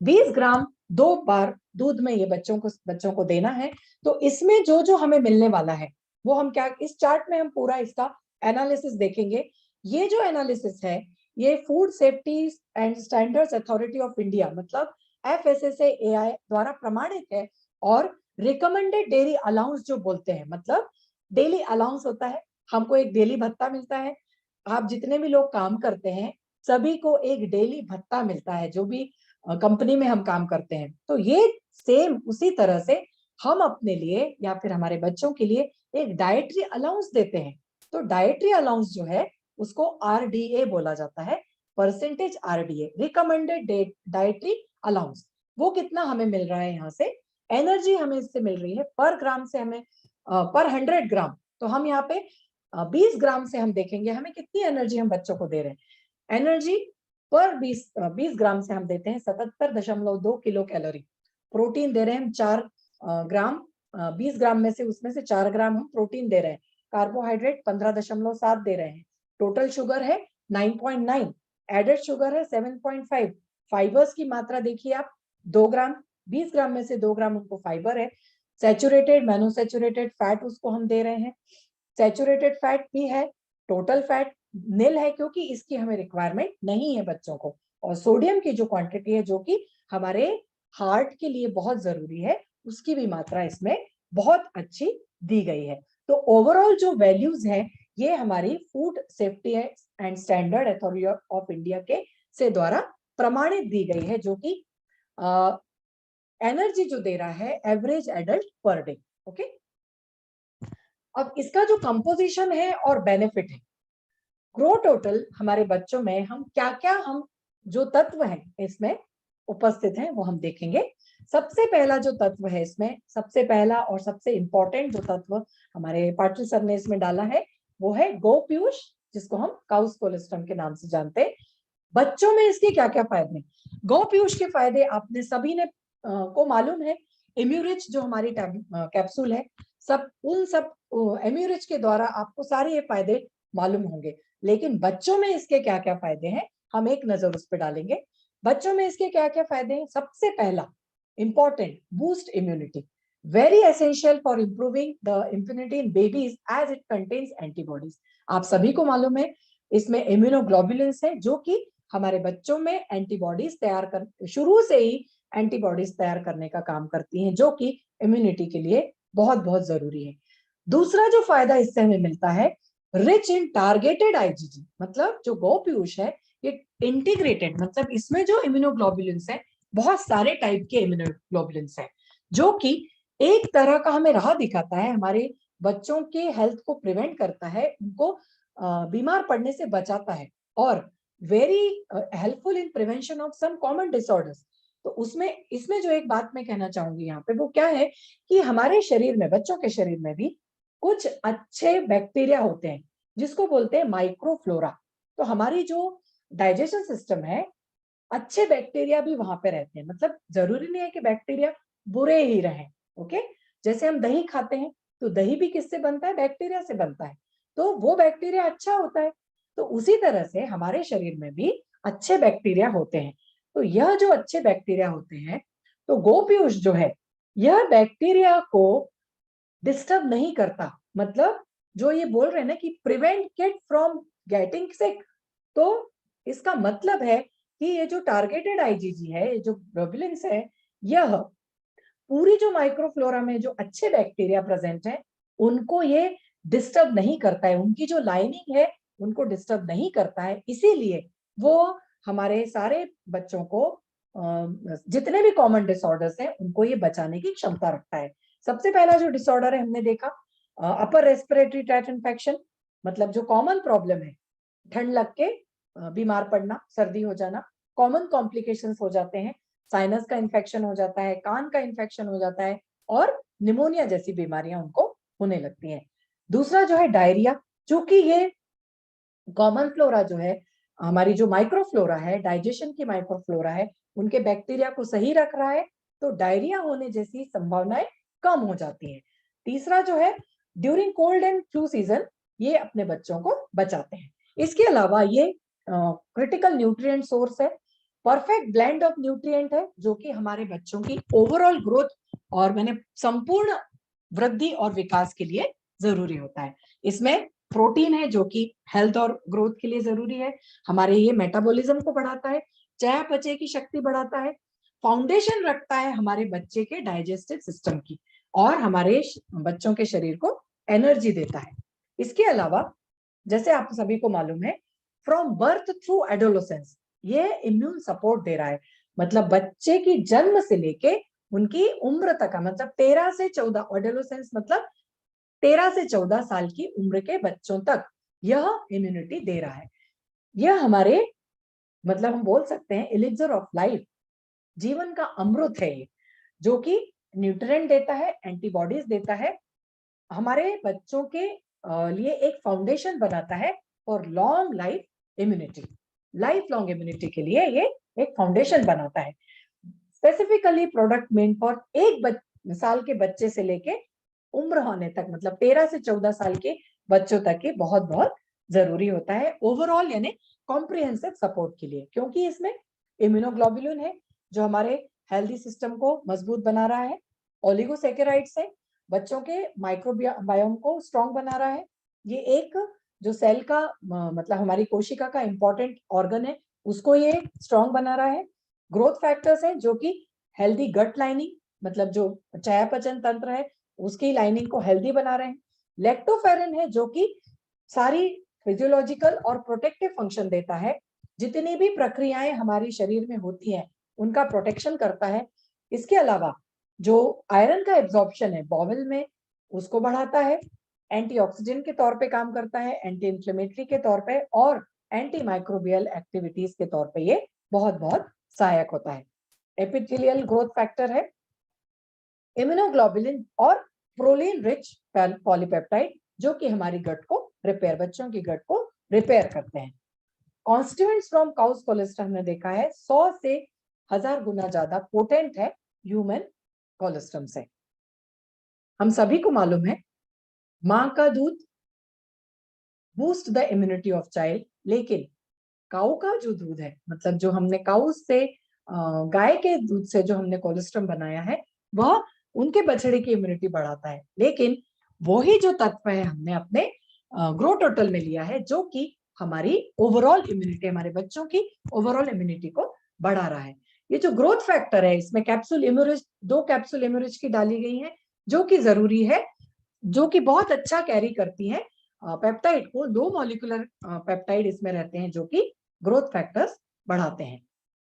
20 ग्राम 2 बार दूध में ये बच्चों को देना है। तो इसमें जो जो हमें मिलने वाला है वो हम क्या, इस चार्ट में हम पूरा इसका एनालिसिस देखेंगे। ये जो एनालिसिस है ये food safety and standards authority of India मतलब FSSAI द्वारा प्रमाणित है। और रिकमेंडेड डेली अलाउंस जो बोलते हैं, मतलब डेली अलाउंस होता है, हमको एक डेली भत्ता मिलता है। आप जितने भी लोग काम करते हैं सभी को एक डेली भत्ता मिलता है, जो भी कंपनी में हम काम करते हैं। तो ये सेम उसी तरह से हम अपने लिए या फिर हमारे बच्चों के लिए एक डाइटरी अलाउंस देते हैं। तो डाइटरी अलाउंस जो है उसको RDA बोला जाता है, percentage RDA, recommended dietary allowance. वो कितना हमें मिल रहा है यहाँ से, एनर्जी हमें इससे मिल रही है पर ग्राम से, हमें पर 100 ग्राम। तो हम यहाँ पे 20 ग्राम से हम देखेंगे हमें कितनी एनर्जी हम बच्चों को दे रहे हैं। एनर्जी पर 20 ग्राम से हम देते हैं 77.2 किलो कैलोरी। प्रोटीन दे रहे हैं हम 4 ग्राम, 20 ग्राम में से उसमें से 4 ग्राम हम प्रोटीन दे रहे हैं। कार्बोहाइड्रेट 15.7 दे रहे हैं। टोटल शुगर है 9.9, एडेड शुगर है 7.5। फाइबर्स की मात्रा देखिए आप, 2 ग्राम, 20 ग्राम में से 2 ग्राम उनको फाइबर है। सैचुरेटेड मोनोसैचुरेटेड फैट उसको हम दे रहे हैं, सैचुरेटेड फैट भी है, टोटल फैट नील है क्योंकि इसकी हमें रिक्वायरमेंट नहीं है बच्चों को। और सोडियम की जो क्वांटिटी है जो कि हमारे हार्ट के लिए बहुत जरूरी है, उसकी भी मात्रा इसमें बहुत अच्छी दी गई है। तो ओवरऑल जो वैल्यूज हैं ये हमारी food safety and standard authority of India के से द्वारा प्रमाणित दी गई है, जो कि एनर्जी जो दे रहा है average adult per day. Okay, अब इसका जो कंपोजिशन है और बेनिफिट है, ग्रो टोटल हमारे बच्चों में हम क्या क्या, हम जो तत्व हैं इसमें उपस्थित हैं वो हम देखेंगे। सबसे पहला जो तत्व है इसमें, सबसे पहला और सबसे इंपॉर्टेंट जो तत्व हमारे पाटिल सर ने इसमें डाला है वो है गोपीयूष, जिसको हम काउस कोलेस्ट्रम के नाम से जानते हैं। बच्चों में इसके क्या क्या फायदे, गोपीयूष के फायदे आपने सभी ने को मालूम है। इम्यूरिच जो हमारी कैप्सूल है, उन सब इम्यूरिच के द्वारा आपको सारे ये फायदे मालूम होंगे। लेकिन बच्चों में इसके क्या क्या फायदे हैं हम एक नजर उस पर डालेंगे। बच्चों में इसके क्या क्या फायदे हैं, सबसे पहला important, boost immunity, very essential for improving the immunity in babies as it contains antibodies. आप सभी को मालूम है इसमें इम्यूनोग्लोबुलिन्स है जो कि हमारे बच्चों में एंटीबॉडीज तैयार कर, शुरू से ही एंटीबॉडीज तैयार करने का काम करती हैं, जो कि इम्यूनिटी के लिए बहुत बहुत जरूरी है। दूसरा जो फायदा इससे हमें मिलता है, रिच इन टारगेटेड IgG, मतलब जो गोपीयूष है ये इंटीग्रेटेड, मतलब इसमें जो इम्यूनोग्लोबुलिन्स है बहुत सारे टाइप के इम्यूनोग्लोबुलिन्स है, जो कि एक तरह का हमें राह दिखाता है, हमारे बच्चों के हेल्थ को प्रिवेंट करता है, उनको बीमार पड़ने से बचाता है, और very helpful in prevention of some common disorders. तो उसमें इसमें जो एक बात मैं कहना चाहूंगी यहाँ पे वो क्या है कि हमारे शरीर में, बच्चों के शरीर में भी कुछ अच्छे बैक्टीरिया होते हैं जिसको बोलते हैं माइक्रोफ्लोरा। तो हमारी जो डाइजेशन सिस्टम है, अच्छे बैक्टीरिया भी वहां पे रहते हैं, मतलब जरूरी नहीं है कि बैक्टीरिया बुरे ही रहें। ओके, जैसे हम दही खाते हैं तो दही भी किससे बनता है, बैक्टीरिया से बनता है, तो वो बैक्टीरिया अच्छा होता है। तो उसी तरह से हमारे शरीर में भी अच्छे बैक्टीरिया होते हैं। तो यह जो अच्छे बैक्टीरिया होते हैं, तो गोपीयूष जो है यह बैक्टीरिया को डिस्टर्ब नहीं करता, मतलब जो ये बोल रहे हैं ना कि प्रिवेंट किड फ्रॉम गेटिंग सिक, तो इसका मतलब है कि ये जो टारगेटेड IgG है, ये जो ग्लोबुलिन्स है, यह पूरी जो माइक्रोफ्लोरा में जो अच्छे बैक्टीरिया प्रेजेंट है उनको ये डिस्टर्ब नहीं करता है, उनकी जो लाइनिंग है उनको डिस्टर्ब नहीं करता है। इसीलिए वो हमारे सारे बच्चों को जितने भी कॉमन डिसऑर्डर्स हैं उनको ये बचाने की क्षमता रखता है। सबसे पहला जो डिसऑर्डर है हमने देखा अपर रेस्पिरेटरी ट्रैक्ट इन्फेक्शन, मतलब जो कॉमन प्रॉब्लम है, ठंड लग के बीमार पड़ना, सर्दी हो जाना, कॉमन कॉम्प्लिकेशंस हो जाते हैं, साइनस का इन्फेक्शन हो जाता है, कान का इन्फेक्शन हो जाता है, और निमोनिया जैसी बीमारियां उनको होने लगती हैं। दूसरा जो है डायरिया, चूंकि ये कॉमन फ्लोरा जो है हमारी जो माइक्रोफ्लोरा है, डाइजेशन की माइक्रोफ्लोरा है, उनके बैक्टीरिया को सही रख रहा है, तो डायरिया होने जैसी संभावनाएं कम हो जाती है। तीसरा जो है, during cold and flu season ये अपने बच्चों को बचाते हैं। इसके अलावा ये क्रिटिकल न्यूट्रिएंट सोर्स है, परफेक्ट ब्लेंड ऑफ न्यूट्रिएंट है, जो कि हमारे बच्चों की ओवरऑल ग्रोथ और मैंने संपूर्ण वृद्धि और विकास के लिए जरूरी होता है। इसमें प्रोटीन है जो कि हेल्थ और ग्रोथ के लिए जरूरी है, हमारे ये मेटाबॉलिज्म को बढ़ाता है, चयापचय की शक्ति बढ़ाता है, फाउंडेशन रखता है हमारे बच्चे के डाइजेस्टिव सिस्टम की, और हमारे बच्चों के शरीर को एनर्जी देता है। इसके अलावा जैसे आप सभी को मालूम है, फ्रॉम बर्थ थ्रू एडोलेसेंस ये इम्यून सपोर्ट दे रहा है, मतलब बच्चे की जन्म से लेके उनकी उम्र तक का, मतलब 13 से 14 एडोलेसेंस मतलब 13 से 14 साल की उम्र के बच्चों तक यह इम्यूनिटी दे रहा है। यह हमारे मतलब हम बोल सकते हैं एलिक्सर ऑफ लाइफ, जीवन का अमृत है ये, जो कि न्यूट्रिएंट देता है, एंटीबॉडीज देता है, हमारे बच्चों के लिए एक फाउंडेशन बनाता है और long life immunity, life long immunity के लिए ये एक फाउंडेशन बनाता है। स्पेसिफिकली प्रोडक्ट मेन फॉर एक साल के बच्चे से लेके उम्र होने तक, मतलब 13 से 14 साल के बच्चों तक के बहुत बहुत जरूरी होता है ओवरऑल यानी कॉम्प्रिहेंसिव सपोर्ट के लिए, क्योंकि इसमें इम्यूनोग्लोबुलिन है जो हमारे हेल्दी सिस्टम को मजबूत बना रहा है, ओलिगोसैकेराइड्स है बच्चों के माइक्रोबायोम को स्ट्रॉन्ग बना रहा है, ये एक जो सेल का मतलब हमारी कोशिका का इंपॉर्टेंट ऑर्गन है उसको ये स्ट्रॉन्ग बना रहा है, ग्रोथ फैक्टर्स है जो कि हेल्दी गट लाइनिंग मतलब जो चयापचय तंत्र है उसकी लाइनिंग को हेल्दी बना रहे हैं, लैक्टोफेरिन है जो कि सारी फिजियोलॉजिकल और प्रोटेक्टिव फंक्शन देता है, जितनी भी प्रक्रियाएं हमारे शरीर में होती हैं उनका प्रोटेक्शन करता है। इसके अलावा जो आयरन का एब्जॉर्प्शन है बॉवल में उसको बढ़ाता है, एंटीऑक्सीडेंट के तौर पे काम करता है, एंटी इंफ्लेमेटरी के तौर पे और एंटी माइक्रोबियल एक्टिविटीज के तौर पे ये बहुत बहुत सहायक होता है। एपिथेलियल ग्रोथ फैक्टर है, इम्यूनोग्लोबुलिन और प्रोलीन रिच पॉलीपेप्टाइड जो कि हमारी गट को रिपेयर, बच्चों की गट को रिपेयर करते हैं। कॉन्स्टिट्यूएंट्स फ्रॉम काउस कोलेस्ट्रॉल हमने देखा है 100 से 1000 गुना ज्यादा पोटेंट है ह्यूमन कोलेस्ट्रॉल से। हम सभी को मालूम है मां का दूध boost the immunity of child, लेकिन काऊ का जो दूध है मतलब जो हमने काऊ से गाय के दूध से जो हमने कोलेस्ट्रॉल बनाया है वह उनके बछड़े की इम्यूनिटी बढ़ाता है, लेकिन वही जो तत्व है हमने अपने ग्रो टोटल में लिया है जो कि हमारी ओवरऑल इम्यूनिटी, हमारे बच्चों की ओवरऑल इम्यूनिटी को बढ़ा रहा है। ये जो ग्रोथ फैक्टर है इसमें कैप्सूल इम्यूरिज, 2 कैप्सूल इम्यूरिज की डाली गई है जो कि जरूरी है, जो कि बहुत अच्छा कैरी करती है पेप्टाइड को, 2 मॉलिक्यूलर पेप्टाइड इसमें रहते हैं जो कि ग्रोथ फैक्टर्स बढ़ाते हैं।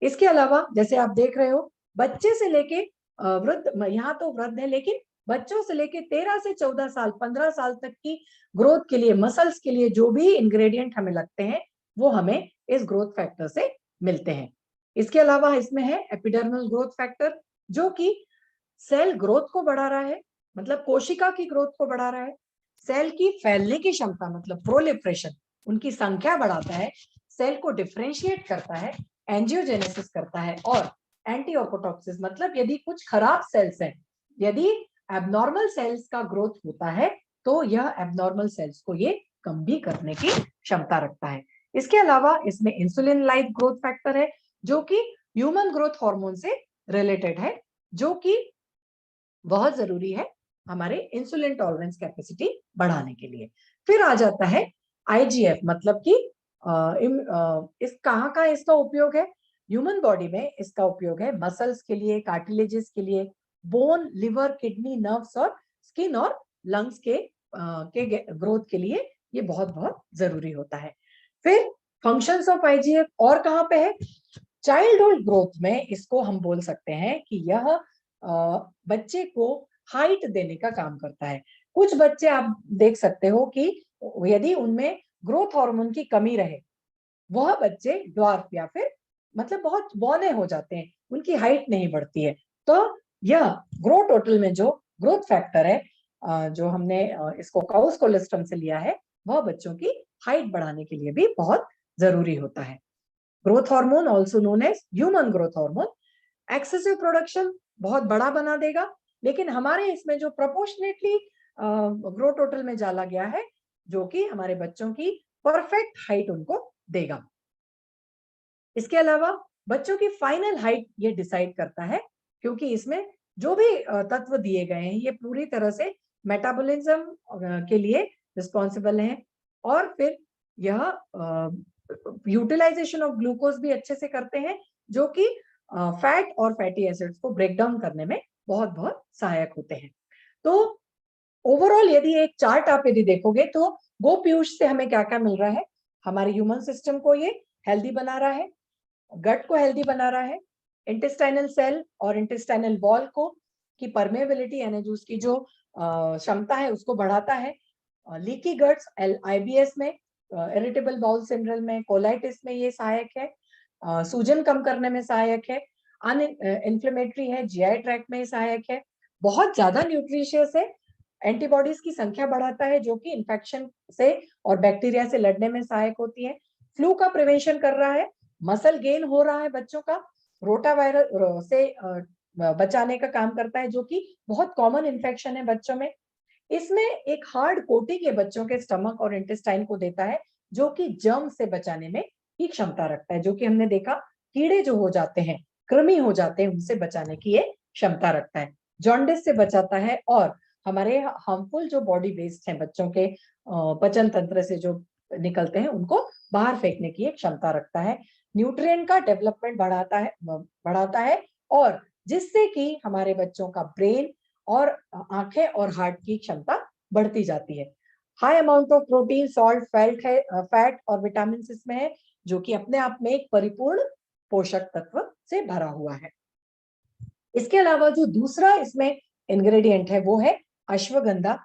इसके अलावा जैसे आप देख रहे हो बच्चे से लेके वृद्ध, यहाँ तो वृद्ध है लेकिन बच्चों से लेके 13 से 14 साल 15 साल तक की ग्रोथ के लिए, मसल्स के लिए जो भी इंग्रेडिएंट हमें लगते हैं वो हमें इस ग्रोथ फैक्टर से मिलते हैं। इसके अलावा इसमें है एपिडर्मल ग्रोथ फैक्टर जो कि सेल ग्रोथ को बढ़ा रहा है, मतलब कोशिका की ग्रोथ को बढ़ा रहा है, सेल की फैलने की क्षमता मतलब प्रोलिफरेशन उनकी संख्या बढ़ाता है, सेल को डिफरेंशिएट करता है, एंजियोजेनेसिस करता है और एंटीऑपोटॉक्सिस मतलब यदि कुछ खराब सेल्स हैं, यदि एबनॉर्मल सेल्स का ग्रोथ होता है तो यह एबनॉर्मल सेल्स को ये कम भी करने की क्षमता रखता है। इसके अलावा इसमें इंसुलिन लाइक ग्रोथ फैक्टर है जो कि ह्यूमन ग्रोथ हार्मोन से रिलेटेड है, जो कि बहुत जरूरी है हमारे इंसुलिन टॉलरेंस कैपेसिटी बढ़ाने के लिए। फिर आ जाता है आईजीएफ मतलब कि इस कहाँ का इसका उपयोग है, ह्यूमन बॉडी में इसका उपयोग है मसल्स के लिए, कार्टिलेजेस के लिए, बोन, लिवर, किडनी, नर्व्स और स्किन और लंग्स के ग्रोथ के लिए ये बहुत बहुत जरूरी होता है। फिर फंक्शंस ऑफ आईजीएफ और कहाँ पे है, चाइल्डहुड ग्रोथ में इसको हम बोल सकते हैं कि यह बच्चे को हाइट देने का काम करता है। कुछ बच्चे आप देख सकते हो कि यदि उनमें ग्रोथ हार्मोन की कमी रहे वह बच्चे ड्वार्फ या फिर मतलब बहुत बौने हो जाते हैं, उनकी हाइट नहीं बढ़ती है। तो यह ग्रो टोटल में जो ग्रोथ फैक्टर है जो हमने इसको काउस कोलेस्ट्रॉल से लिया है वह बच्चों की हाइट बढ़ाने के लिए भी बहुत जरूरी होता है। Growth hormone also known as human growth hormone excessive production बहुत बड़ा बना देगा, लेकिन हमारे इसमें जो प्रोपोर्शनेटली ग्रो टोटल में डाला गया है, जो कि हमारे बच्चों की परफेक्ट हाइट उनको देगा। इसके अलावा बच्चों की फाइनल हाइट ये डिसाइड करता है, क्योंकि इसमें जो भी तत्व दिए गए हैं ये पूरी तरह से मेटाबॉलिज्म के लिए रिस्पॉन्सिबल हैं, और फिर यह यूटिलाइजेशन ऑफ ग्लूकोज भी अच्छे से करते हैं, जो कि फैट और फैटी एसिड्स को ब्रेक डाउन करने में बहुत बहुत सहायक होते हैं। तो ओवरऑल यदि एक चार्ट आप यदि देखोगे तो गोपीयूष से हमें क्या क्या मिल रहा है। हमारे ह्यूमन सिस्टम को ये हेल्दी बना रहा है, गट को हेल्दी बना रहा है, इंटेस्टाइनल सेल और इंटेस्टाइनल वॉल को की परमेबिलिटी यानी जो उसकी जो क्षमता है उसको बढ़ाता है। लीकी गट्स आईबीएस में, इरिटेबल बाउल सिंड्रोम में, कोलाइटिस में ये सहायक है, सूजन कम करने में सहायक है, इन्फ्लेमेटरी है, जीआई ट्रैक्ट में सहायक है, बहुत ज्यादा न्यूट्रिशियस है, एंटीबॉडीज की संख्या बढ़ाता है जो कि इन्फेक्शन से और बैक्टीरिया से लड़ने में सहायक होती है, फ्लू का प्रिवेंशन कर रहा है, मसल गेन हो रहा है बच्चों का, रोटा वायरस से बचाने का काम करता है जो कि बहुत कॉमन इन्फेक्शन है बच्चों में। इसमें एक हार्ड कोटिंग है बच्चों के स्टमक और इंटेस्टाइन को देता है, जो कि जर्म से बचाने में की क्षमता रखता है, जो कि हमने देखा कीड़े जो हो जाते हैं, कृमि हो जाते हैं, उनसे बचाने की ये क्षमता रखता है, जॉन्डिस से बचाता है, और हमारे हार्मफुल जो बॉडी वेस्ट है बच्चों के पचन तंत्र से जो निकलते हैं उनको बाहर फेंकने की एक क्षमता रखता है, न्यूट्रिएंट का डेवलपमेंट बढ़ाता है और जिससे कि हमारे बच्चों का ब्रेन और आंखें और हार्ट की क्षमता बढ़ती जाती है। High amount of protein, salt, fat और विटामिन इसमें है, जो कि अपने आप में एक परिपूर्ण पोषक तत्व से भरा हुआ है। इसके अलावा जो दूसरा इसमें इंग्रेडिएंट है वो है अश्वगंधा।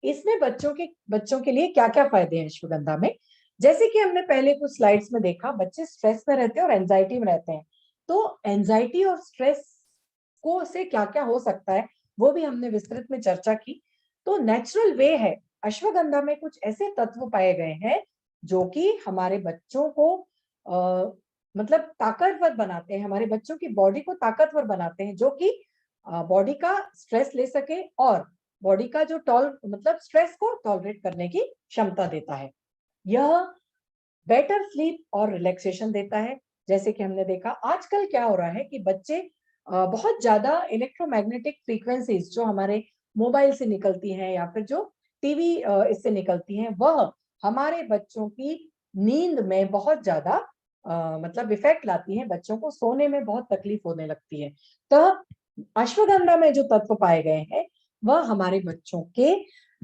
इसमें बच्चों के लिए क्या क्या फायदे हैं अश्वगंधा में, जैसे कि हमने पहले कुछ स्लाइड्स में देखा, बच्चे स्ट्रेस में रहते हैं और एंजाइटी में रहते हैं, तो एंजाइटी और स्ट्रेस को से क्या क्या हो सकता है वो भी हमने विस्तृत में चर्चा की। तो नेचुरल वे है, अश्वगंधा में कुछ ऐसे तत्व पाए गए हैं जो कि हमारे बच्चों को मतलब ताकतवर बनाते हैं, हमारे बच्चों की बॉडी को ताकतवर बनाते हैं, जो कि बॉडी का स्ट्रेस ले सके और बॉडी का जो मतलब स्ट्रेस को टॉलरेट करने की क्षमता देता है। यह बेटर स्लीप और रिलैक्सेशन देता है। जैसे कि हमने देखा आजकल क्या हो रहा है कि बच्चे बहुत ज्यादा इलेक्ट्रोमैग्नेटिक फ्रीक्वेंसीज जो हमारे मोबाइल से निकलती हैं या फिर जो टीवी इससे निकलती हैं, वह हमारे बच्चों की नींद में बहुत ज्यादा मतलब इफेक्ट लाती हैं, बच्चों को सोने में बहुत तकलीफ होने लगती है। तो अश्वगंधा में जो तत्व पाए गए हैं वह हमारे बच्चों के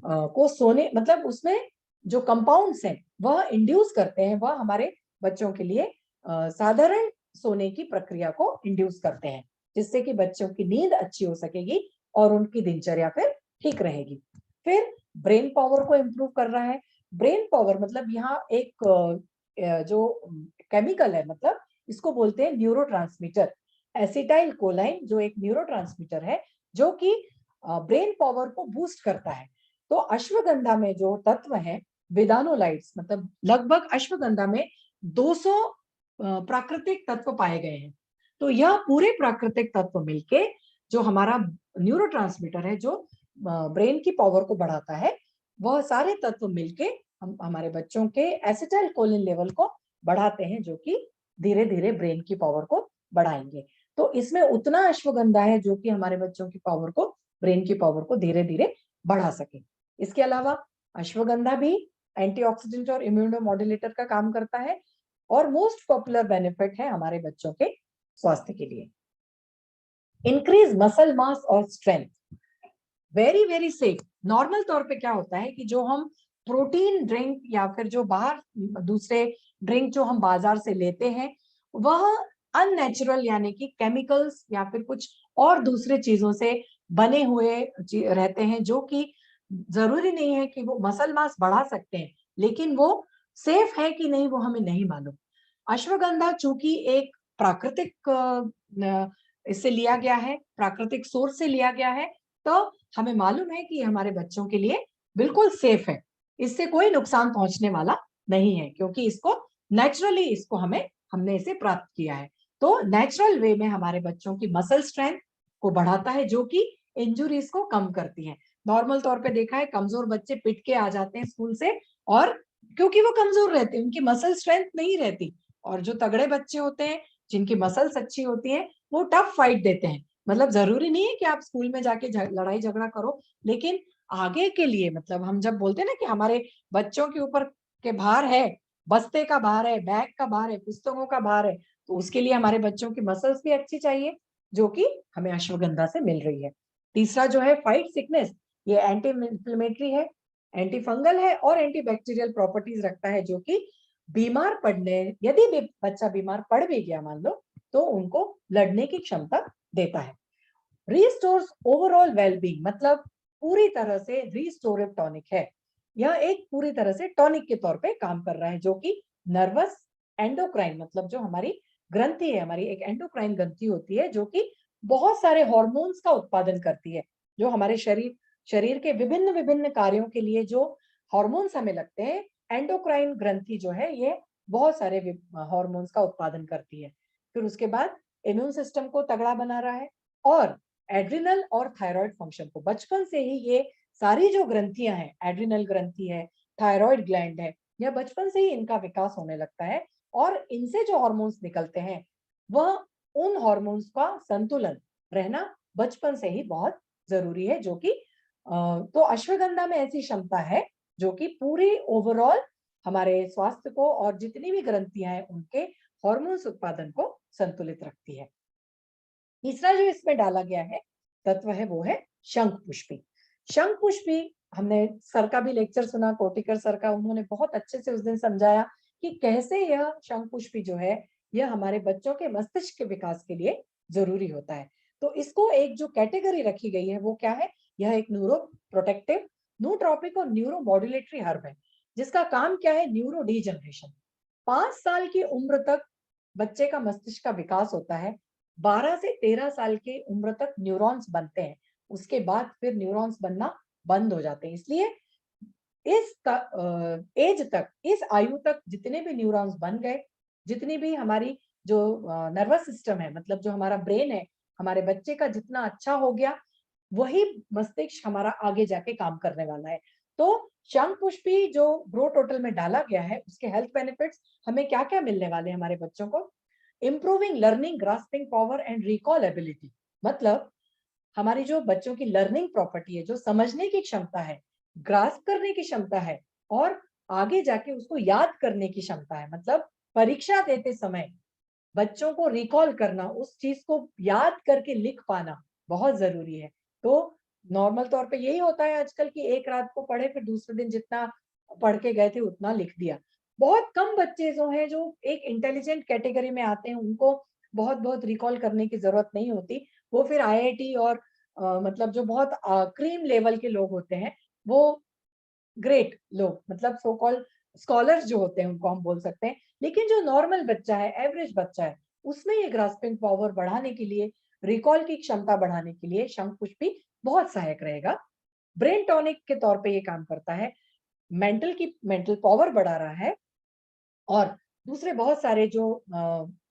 को सोने मतलब उसमें जो कंपाउंड्स हैं वह इंड्यूस करते हैं, वह हमारे बच्चों के लिए साधारण सोने की प्रक्रिया को इंड्यूस करते हैं, जिससे कि बच्चों की नींद अच्छी हो सकेगी और उनकी दिनचर्या फिर ठीक रहेगी। फिर ब्रेन पावर को इम्प्रूव कर रहा है। ब्रेन पावर मतलब यहाँ एक जो केमिकल है, मतलब इसको बोलते हैं न्यूरोट्रांसमीटर, एसिटाइल कोलाइन, जो एक न्यूरोट्रांसमीटर है जो कि ब्रेन पावर को बूस्ट करता है। तो अश्वगंधा में जो तत्व है वेदानोलाइट्स, मतलब लगभग अश्वगंधा में 200 प्राकृतिक तत्व पाए गए हैं। तो यह पूरे प्राकृतिक तत्व मिलके जो हमारा न्यूरोट्रांसमीटर है जो ब्रेन की पावर को बढ़ाता है, वह सारे तत्व मिलके हमारे बच्चों के एसिटाइल कोलिन लेवल को बढ़ाते हैं, जो कि धीरे धीरे ब्रेन की पावर को बढ़ाएंगे। तो इसमें उतना अश्वगंधा है जो कि हमारे बच्चों की पावर को, ब्रेन की पावर को धीरे धीरे बढ़ा सके। इसके अलावा अश्वगंधा भी एंटीऑक्सीडेंट और इम्यूनोमॉड्यूलेटर का काम करता है और मोस्ट पॉपुलर बेनिफिट है हमारे बच्चों के स्वास्थ्य के लिए। इंक्रीज मसल मास और strength, very very safe. Normal तौर पे क्या होता है कि जो हम प्रोटीन ड्रिंक या फिर जो बाहर दूसरे ड्रिंक जो हम बाजार से लेते हैं वह अननेचुरल यानी कि केमिकल्स या फिर कुछ और दूसरे चीजों से बने हुए रहते हैं, जो कि जरूरी नहीं है कि वो मसल मास बढ़ा सकते हैं, लेकिन वो सेफ है कि नहीं वो हमें नहीं मालूम। अश्वगंधा चूंकि एक प्राकृतिक इससे लिया गया है, प्राकृतिक सोर्स से लिया गया है, तो हमें मालूम है कि हमारे बच्चों के लिए बिल्कुल सेफ है, इससे कोई नुकसान पहुंचने वाला नहीं है, क्योंकि इसको नेचुरली इसको हमने इसे प्राप्त किया है। तो नेचुरल वे में हमारे बच्चों की मसल स्ट्रेंथ को बढ़ाता है, जो कि इंजुरीज को कम करती है। नॉर्मल तौर पे देखा है कमजोर बच्चे पिट के आ जाते हैं स्कूल से, और क्योंकि वो कमजोर रहते हैं, उनकी मसल स्ट्रेंथ नहीं रहती। और जो तगड़े बच्चे होते हैं, जिनकी मसल्स अच्छी होती है, वो टफ फाइट देते हैं। मतलब जरूरी नहीं है कि आप स्कूल में जाके लड़ाई झगड़ा करो, लेकिन आगे के लिए, मतलब हम जब बोलते हैं ना कि हमारे बच्चों के ऊपर के भार है, बस्ते का भार है, बैग का भार है, पुस्तकों का भार है, तो उसके लिए हमारे बच्चों की मसल्स भी अच्छी चाहिए, जो कि हमें अश्वगंधा से मिल रही है। तीसरा जो है फाइट सिकनेस, ये एंटी इंफ्लेमेटरी है, एंटी फंगल है और एंटी बैक्टीरियल प्रॉपर्टीज रखता है, जो कि बीमार पड़ने, यदि भी बच्चा बीमार पड़ भी गया मान लो, तो उनको लड़ने की क्षमता देता है। रिस्टोर्स ओवरऑल वेलबींग, मतलब पूरी तरह से रिस्टोरेव टॉनिक है। यह एक पूरी तरह से टॉनिक के तौर पे काम कर रहा है, जो कि नर्वस एंडोक्राइन, मतलब जो हमारी ग्रंथि है, हमारी एक एंडोक्राइन ग्रंथि होती है, जो कि बहुत सारे हॉर्मोन्स का उत्पादन करती है। जो हमारे शरीर के विभिन्न विभिन्न कार्यों के लिए जो हॉर्मोन्स हमें लगते हैं, एंडोक्राइन ग्रंथि जो है ये बहुत सारे हॉर्मोन्स का उत्पादन करती है। फिर उसके बाद इम्यून सिस्टम को तगड़ा बना रहा है, और एड्रिनल और थायराइड फंक्शन को, बचपन से ही ये सारी जो ग्रंथियां हैं, एड्रिनल ग्रंथि है, थायराइड ग्लैंड है, यह बचपन से ही इनका विकास होने लगता है, और इनसे जो हॉर्मोन्स निकलते हैं, वह उन हॉर्मोन्स का संतुलन रहना बचपन से ही बहुत जरूरी है, जो कि तो अश्वगंधा में ऐसी क्षमता है जो कि पूरी ओवरऑल हमारे स्वास्थ्य को और जितनी भी ग्रंथियां हैं उनके हॉर्मोन्स उत्पादन को संतुलित रखती है। तीसरा जो इसमें डाला गया है तत्व है, वो है शंख पुष्पी। शंख पुष्पी, हमने सर का भी लेक्चर सुना, कोटिकर सर का, उन्होंने बहुत अच्छे से उस दिन समझाया कि कैसे यह शंख पुष्पी जो है, यह हमारे बच्चों के मस्तिष्क के विकास के लिए जरूरी होता है। तो इसको एक जो कैटेगरी रखी गई है वो क्या है, यह एक न्यूरो प्रोटेक्टिव, नूट्रॉपिक और न्यूरो मॉड्यूलेटरी हर्ब है, जिसका काम क्या है, न्यूरो डीजनरेशन। 5 साल की उम्र तक बच्चे का मस्तिष्क का विकास होता है, 12 से 13 साल की उम्र तक न्यूरॉन्स बनते हैं, उसके बाद फिर न्यूरॉन्स बनना बंद हो जाते हैं। इसलिए इस एज तक, इस आयु तक जितने भी न्यूरॉन्स बन गए, जितनी भी हमारी जो नर्वस सिस्टम है, मतलब जो हमारा ब्रेन है, हमारे बच्चे का जितना अच्छा हो गया, वही मस्तिष्क हमारा आगे जाके काम करने वाला है। तो शंख पुष्पी जो ग्रो टोटल में डाला गया है, उसके हेल्थ बेनिफिट्स हमें क्या क्या मिलने वाले हैं हमारे बच्चों को। Improving learning, grasping power and recall ability, मतलब हमारी जो बच्चों की लर्निंग प्रॉपर्टी है, जो समझने की क्षमता है, ग्रास्प करने की क्षमता है, और आगे जाके उसको याद करने की क्षमता है, मतलब परीक्षा देते समय बच्चों को रिकॉल करना, उस चीज को याद करके लिख पाना बहुत जरूरी है। तो नॉर्मल तौर पे यही होता है आजकल कि एक रात को पढ़े, फिर दूसरे दिन जितना पढ़ के गए थे उतना लिख दिया। बहुत कम बच्चे जो हैं, जो एक इंटेलिजेंट कैटेगरी में आते हैं, उनको बहुत बहुत रिकॉल करने की जरूरत नहीं होती। वो फिर आईआईटी और मतलब जो बहुत क्रीम लेवल के लोग होते हैं, वो ग्रेट लोग, मतलब सो कॉल्ड स्कॉलर्स जो होते हैं, उनको हम बोल सकते हैं। लेकिन जो नॉर्मल बच्चा है, एवरेज बच्चा है, उसमें ये ग्रास्पिंग पावर बढ़ाने के लिए, रिकॉल की क्षमता बढ़ाने के लिए शंख पुष्पी बहुत सहायक रहेगा। ब्रेन टॉनिक के तौर पे ये काम करता है, मेंटल पावर बढ़ा रहा है, और दूसरे बहुत सारे जो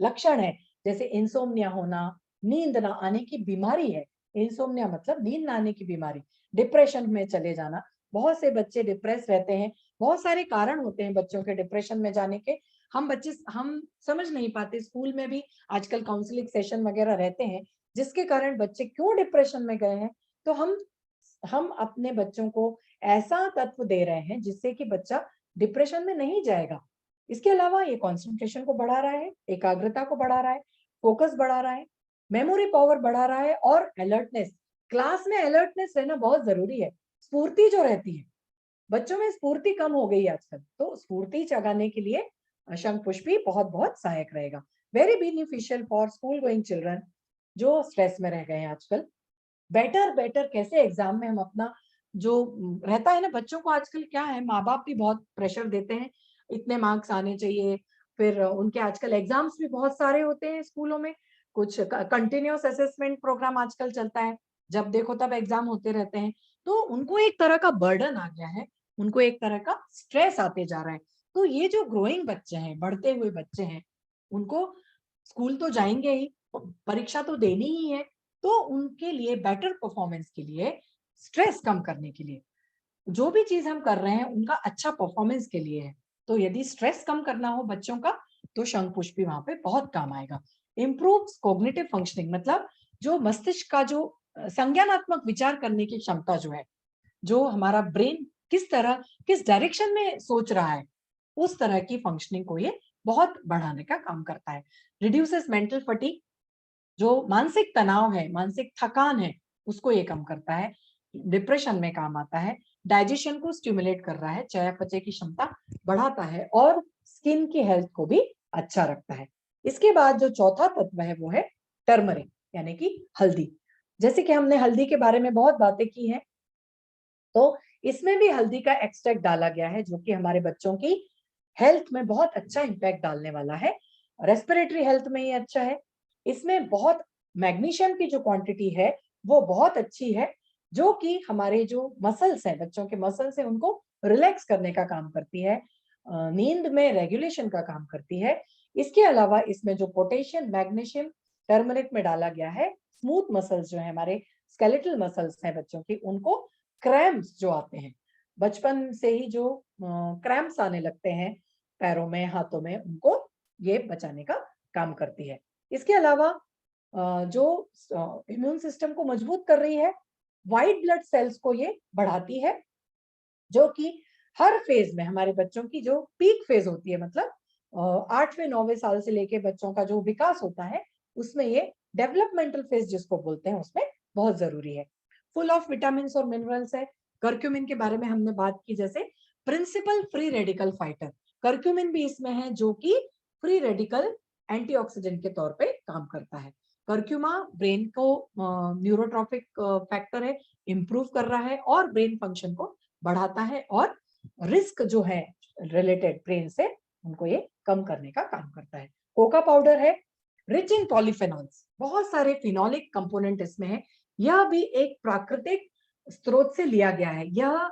लक्षण है, जैसे इंसोम्निया होना, नींद ना आने की बीमारी है। इंसोम्निया मतलब नींद ना आने की बीमारी, डिप्रेशन में चले जाना, बहुत से बच्चे डिप्रेस रहते हैं। बहुत सारे कारण होते हैं बच्चों के डिप्रेशन में जाने के, हम समझ नहीं पाते। स्कूल में भी आजकल काउंसलिंग सेशन वगैरह रहते हैं, जिसके कारण बच्चे क्यों डिप्रेशन में गए हैं। तो हम अपने बच्चों को ऐसा तत्व दे रहे हैं जिससे कि बच्चा डिप्रेशन में नहीं जाएगा। इसके अलावा ये कंसंट्रेशन को बढ़ा रहा है, एकाग्रता को बढ़ा रहा है, फोकस बढ़ा रहा है, मेमोरी पावर बढ़ा रहा है, और अलर्टनेस, क्लास में अलर्टनेस रहना बहुत जरूरी है। स्फूर्ति जो रहती है, बच्चों में स्फूर्ति कम हो गई है आजकल, तो स्फूर्ति जगाने के लिए शंख पुष्पी बहुत बहुत सहायक रहेगा। Very beneficial for school going children जो स्ट्रेस में रह गए हैं आजकल। बेटर बेटर कैसे एग्जाम में हम अपना जो रहता है ना, बच्चों को आजकल क्या है, माँ बाप भी बहुत प्रेशर देते हैं, इतने मार्क्स आने चाहिए। फिर उनके आजकल एग्जाम्स भी बहुत सारे होते हैं स्कूलों में, कुछ कंटिन्यूअस असेसमेंट प्रोग्राम आजकल चलता है, जब देखो तब एग्जाम होते रहते हैं। तो उनको एक तरह का बर्डन आ गया है, उनको एक तरह का स्ट्रेस आते जा रहा है। तो ये जो ग्रोइंग बच्चे हैं, बढ़ते हुए बच्चे हैं, उनको स्कूल तो जाएंगे ही, परीक्षा तो देनी ही है, तो उनके लिए बेटर परफॉर्मेंस के लिए, स्ट्रेस कम करने के लिए, जो भी चीज हम कर रहे हैं उनका अच्छा परफॉर्मेंस के लिए है। तो यदि स्ट्रेस कम करना हो बच्चों का, तो शंख पुष्पी वहां पे बहुत काम आएगा। इम्प्रूव कॉग्निटिव फंक्शनिंग, मतलब जो मस्तिष्क का जो संज्ञानात्मक विचार करने की क्षमता जो है, जो हमारा ब्रेन किस तरह, किस डायरेक्शन में सोच रहा है, उस तरह की फंक्शनिंग को ये बहुत बढ़ाने का काम करता है। रिड्यूसेस मेंटल फटीग, जो मानसिक तनाव है, मानसिक थकान है, उसको ये कम करता है। डिप्रेशन में काम आता है। डाइजेशन को स्टिमुलेट कर रहा है, चयापचय की क्षमता बढ़ाता है और स्किन की हेल्थ को भी अच्छा रखता है। इसके बाद जो चौथा तत्व है वो है टर्मरिक, यानी कि हल्दी। जैसे कि हमने हल्दी के बारे में बहुत बातें की हैं, तो इसमें भी हल्दी का एक्सट्रैक्ट डाला गया है, जो कि हमारे बच्चों की हेल्थ में बहुत अच्छा इंपैक्ट डालने वाला है। रेस्पिरेटरी हेल्थ में ये अच्छा है। इसमें बहुत मैग्नीशियम की जो क्वांटिटी है वो बहुत अच्छी है, जो कि हमारे जो मसल्स हैं, बच्चों के मसल्स हैं, उनको रिलैक्स करने का काम करती है, नींद में रेगुलेशन का काम करती है। इसके अलावा इसमें जो पोटेशियम, मैग्नीशियम टर्मरिक में डाला गया है, स्मूथ मसल्स जो है, हमारे स्केलेटल मसल्स हैं बच्चों की, उनको क्रैम्प्स जो आते हैं, बचपन से ही जो क्रैम्प्स आने लगते हैं पैरों में, हाथों में, उनको ये बचाने का काम करती है। इसके अलावा जो इम्यून सिस्टम को मजबूत कर रही है, व्हाइट ब्लड सेल्स को ये बढ़ाती है, जो कि हर फेज में हमारे बच्चों की जो पीक फेज होती है, मतलब 8वें 9वें साल से लेके बच्चों का जो विकास होता है, उसमें ये डेवलपमेंटल फेज जिसको बोलते हैं, उसमें बहुत जरूरी है। फुल ऑफ विटामिन और मिनरल्स है। कर्क्यूमिन के बारे में हमने बात की, जैसे principal free radical fighter, curcumin भी इसमें है, जो कि फ्री रेडिकल एंटीऑक्सीडेंट के तौर पे काम करता है। कर्क्यूमा ब्रेन को न्यूरोट्रॉपिक फैक्टर है, इंप्रूव कर रहा है और ब्रेन फंक्शन को बढ़ाता है, और रिस्क जो है रिलेटेड ब्रेन से, उनको ये कम करने का काम करता है। कोका पाउडर है, रिच इन पॉलीफेनॉल्स, बहुत सारे फिनोलिक कंपोनेंट इसमें है। यह भी एक प्राकृतिक स्रोत से लिया गया है। यह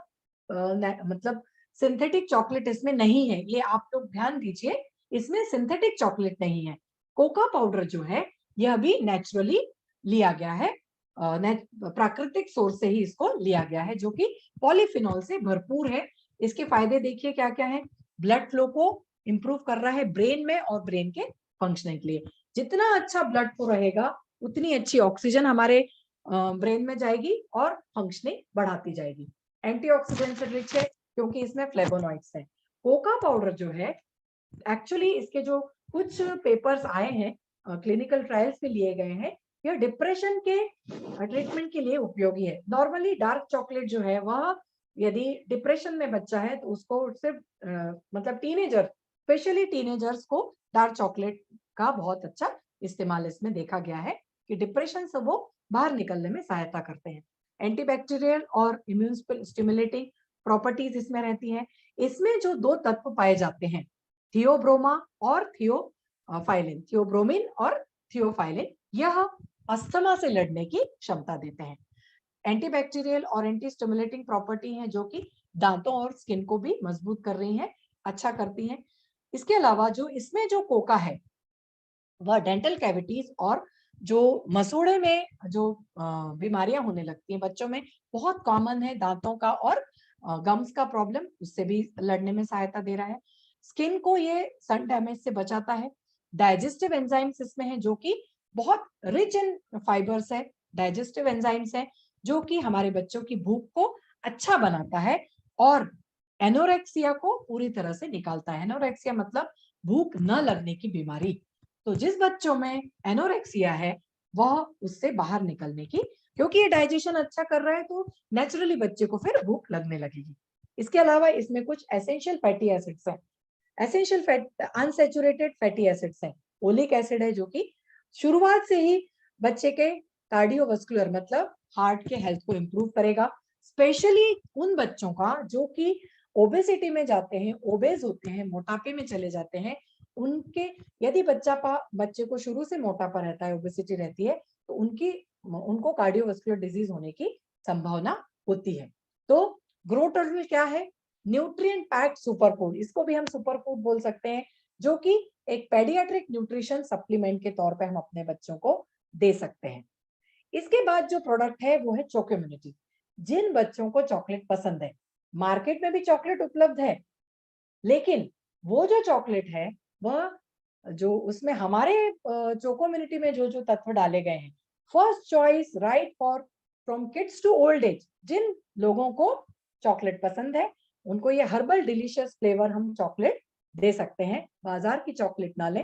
मतलब सिंथेटिक चॉकलेट इसमें नहीं है, ये आप लोग ध्यान दीजिए, इसमें सिंथेटिक चॉकलेट नहीं है। कोका पाउडर जो है यह भी नेचुरली लिया गया है, प्राकृतिक सोर्स से ही इसको लिया गया है, जो कि पॉलीफिनॉल से भरपूर है। इसके फायदे देखिए क्या क्या है। ब्लड फ्लो को इंप्रूव कर रहा है ब्रेन में और ब्रेन के फंक्शनिंग के लिए। जितना अच्छा ब्लड फ्लो रहेगा, उतनी अच्छी ऑक्सीजन हमारे ब्रेन में जाएगी और फंक्शनिंग बढ़ाती जाएगी। एंटीऑक्सीडेंट से रिच है, क्योंकि इसमें फ्लेवोनॉइड्स है। कोका पाउडर जो है, एक्चुअली इसके जो कुछ पेपर्स आए हैं, क्लिनिकल ट्रायल्स में लिए गए हैं, यह डिप्रेशन के ट्रीटमेंट के लिए उपयोगी है। नॉर्मली डार्क चॉकलेट जो है वह, यदि डिप्रेशन में बच्चा है तो उसको सिर्फ मतलब टीनेजर, स्पेशली टीनेजर्स को डार्क चॉकलेट का बहुत अच्छा इस्तेमाल इसमें देखा गया है, कि डिप्रेशन से वो बाहर निकलने में सहायता करते हैं। एंटीबैक्टीरियल और इम्यून स्टिमुलेटिंग प्रॉपर्टीज इसमें रहती हैं। इसमें जो दो तत्व पाए जाते हैं, थियोब्रोमा और थियोफाइलिन, थियोब्रोमिन और थियोफाइलिन, यह अस्थमा से लड़ने की क्षमता देते हैं। एंटीबैक्टीरियल और एंटी स्टिमुलेटिंग प्रॉपर्टी हैं, जो कि दांतों और स्किन को भी मजबूत कर रही हैं, अच्छा करती हैं। इसके अलावा जो इसमें जो कोका है, वह डेंटल कैविटीज और जो मसूड़े में जो बीमारियां होने लगती हैं बच्चों में, बहुत कॉमन है, दांतों का और गम्स का प्रॉब्लम, उससे भी लड़ने में सहायता दे रहा है। स्किन को ये सन डैमेज से बचाता है। डाइजेस्टिव एंजाइम्स इसमें है, जो कि बहुत रिच इन फाइबर्स है, डाइजेस्टिव एंजाइम्स है, जो कि हमारे बच्चों की भूख को अच्छा बनाता है और एनोरेक्सिया को पूरी तरह से निकालता है। एनोरेक्सिया मतलब भूख न लगने की बीमारी। तो जिस बच्चों में एनोरेक्सिया है, वह उससे बाहर निकलने की, क्योंकि ये डाइजेशन अच्छा कर रहा है, तो नेचुरली बच्चे को फिर भूख लगने लगेगी। इसके अलावा इसमें कुछ एसेंशियल फैटी एसिड्स हैं। Essential fat unsaturated fatty acids हैं। ओलिक एसिड है, जो कि शुरुआत से ही बच्चे के कार्डियोवास्कुलर, मतलब हार्ट के हेल्थ को इंप्रूव करेगा, स्पेशली उन बच्चों का जो कि ओबेसिटी में जाते हैं, ओबेज होते हैं, मोटापे में चले जाते हैं। उनके, यदि बच्चे को शुरू से मोटापा रहता है, ओबेसिटी रहती है, तो उनको कार्डियोवास्कुलर डिजीज होने की संभावना होती है। तो ग्रोथ टर्मिनल क्या है? न्यूट्रिएंट पैक्ड सुपर फूड, इसको भी हम सुपर फूड बोल सकते हैं, जो कि एक पेडियाट्रिक न्यूट्रिशन सप्लीमेंट के तौर पे हम अपने बच्चों को दे सकते हैं। इसके बाद जो प्रोडक्ट है वो है चोकोइम्यूनिटी। जिन बच्चों को चॉकलेट पसंद है, मार्केट में भी चॉकलेट उपलब्ध है, लेकिन वो जो चॉकलेट है वह जो उसमें हमारे चोकोइम्यूनिटी में जो जो तत्व डाले गए हैं, first choice right for from kids to old age, जिन लोगों को चॉकलेट पसंद है उनको ये हर्बल डिलीशियस फ्लेवर हम चॉकलेट दे सकते हैं। बाजार की चॉकलेट ना लें,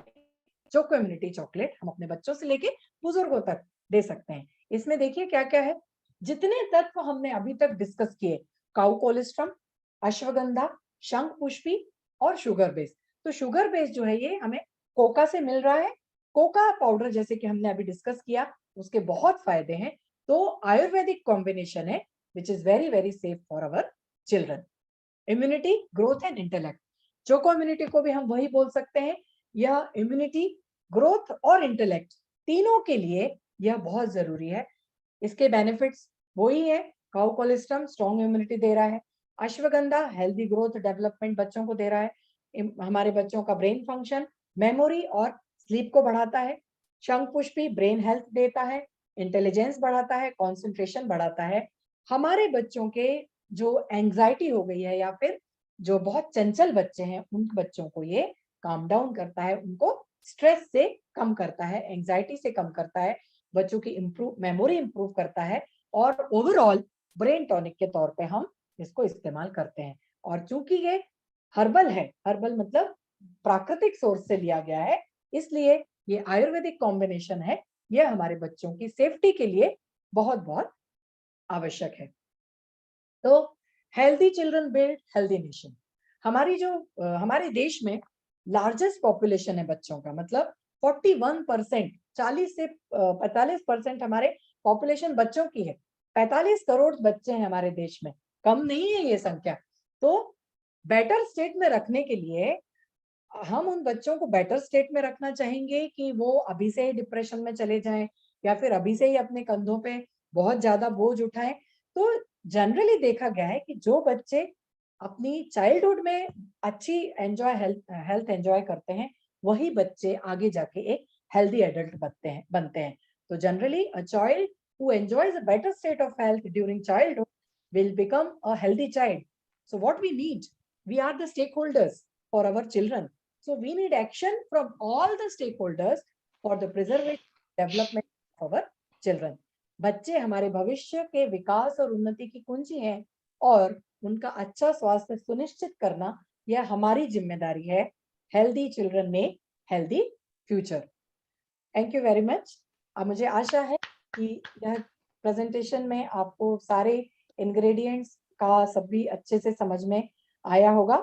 चोकोइम्यूनिटी चॉकलेट हम अपने बच्चों से लेके बुजुर्गों तक दे सकते हैं। इसमें देखिए क्या क्या है, जितने तत्व हमने अभी तक डिस्कस किए, काउ कोलेस्ट्रम, अश्वगंधा, शंख पुष्पी और शुगर बेस। तो शुगर बेस जो है ये हमें कोका से मिल रहा है। कोका पाउडर जैसे कि हमने अभी डिस्कस किया, उसके बहुत फायदे हैं। तो आयुर्वेदिक कॉम्बिनेशन है which is very very safe for our children. Immunity, growth and intellect, choco immunity को भी हम वही बोल सकते हैं। यह इम्यूनिटी, ग्रोथ और इंटेलेक्ट तीनों के लिए यह बहुत जरूरी है। इसके बेनिफिट्स वही है, काउ कोलेस्ट्रम स्ट्रॉन्ग इम्यूनिटी दे रहा है, अश्वगंधा हेल्दी ग्रोथ डेवलपमेंट बच्चों को दे रहा है, हमारे बच्चों का ब्रेन फंक्शन, मेमोरी और स्लीप को बढ़ाता है, शंख पुष्पी ब्रेन हेल्थ देता है, इंटेलिजेंस बढ़ाता है, कंसंट्रेशन बढ़ाता है, हमारे बच्चों के जो एंजाइटी हो गई है या फिर जो बहुत चंचल बच्चे हैं उन बच्चों को ये काम डाउन करता है, उनको स्ट्रेस से कम करता है, एंजाइटी से कम करता है, बच्चों की मेमोरी इंप्रूव करता है और ओवरऑल ब्रेन टॉनिक के तौर पे हम इसको इस्तेमाल करते हैं। और चूंकि ये हर्बल है, हर्बल मतलब प्राकृतिक सोर्स से लिया गया है, इसलिए ये आयुर्वेदिक कॉम्बिनेशन है, ये हमारे बच्चों की सेफ्टी के लिए बहुत बहुत आवश्यक है। तो healthy children build healthy nation. हमारी जो हमारे देश में लार्जेस्ट पॉपुलेशन है बच्चों का, मतलब 41%, 40 से 45% हमारे पॉपुलेशन बच्चों की है। 45 करोड़ बच्चे हैं हमारे देश में, कम नहीं है ये संख्या। तो बेटर स्टेट में रखने के लिए हम उन बच्चों को बेटर स्टेट में रखना चाहेंगे कि वो अभी से ही डिप्रेशन में चले जाएं या फिर अभी से ही अपने कंधों पे बहुत ज्यादा बोझ उठाएं। तो जनरली देखा गया है कि जो बच्चे अपनी चाइल्डहुड में अच्छी हेल्थ एंजॉय करते हैं, वही बच्चे आगे जाके एक हेल्दी एडल्ट बनते हैं। तो generally a child who enjoys a better state of health during childhood will become a healthy child. So what we need, we are the stakeholders for our children. So we need action from all the stakeholders for the preservation development of our children. बच्चे हमारे भविष्य के विकास और उन्नति की कुंजी हैं और उनका अच्छा स्वास्थ्य सुनिश्चित करना यह हमारी जिम्मेदारी है। हेल्दी चिल्ड्रन में healthy future. Thank you very much. अब मुझे आशा है कि यह प्रेजेंटेशन में आपको सारे इंग्रेडिएंट्स का सभी अच्छे से समझ में आया होगा।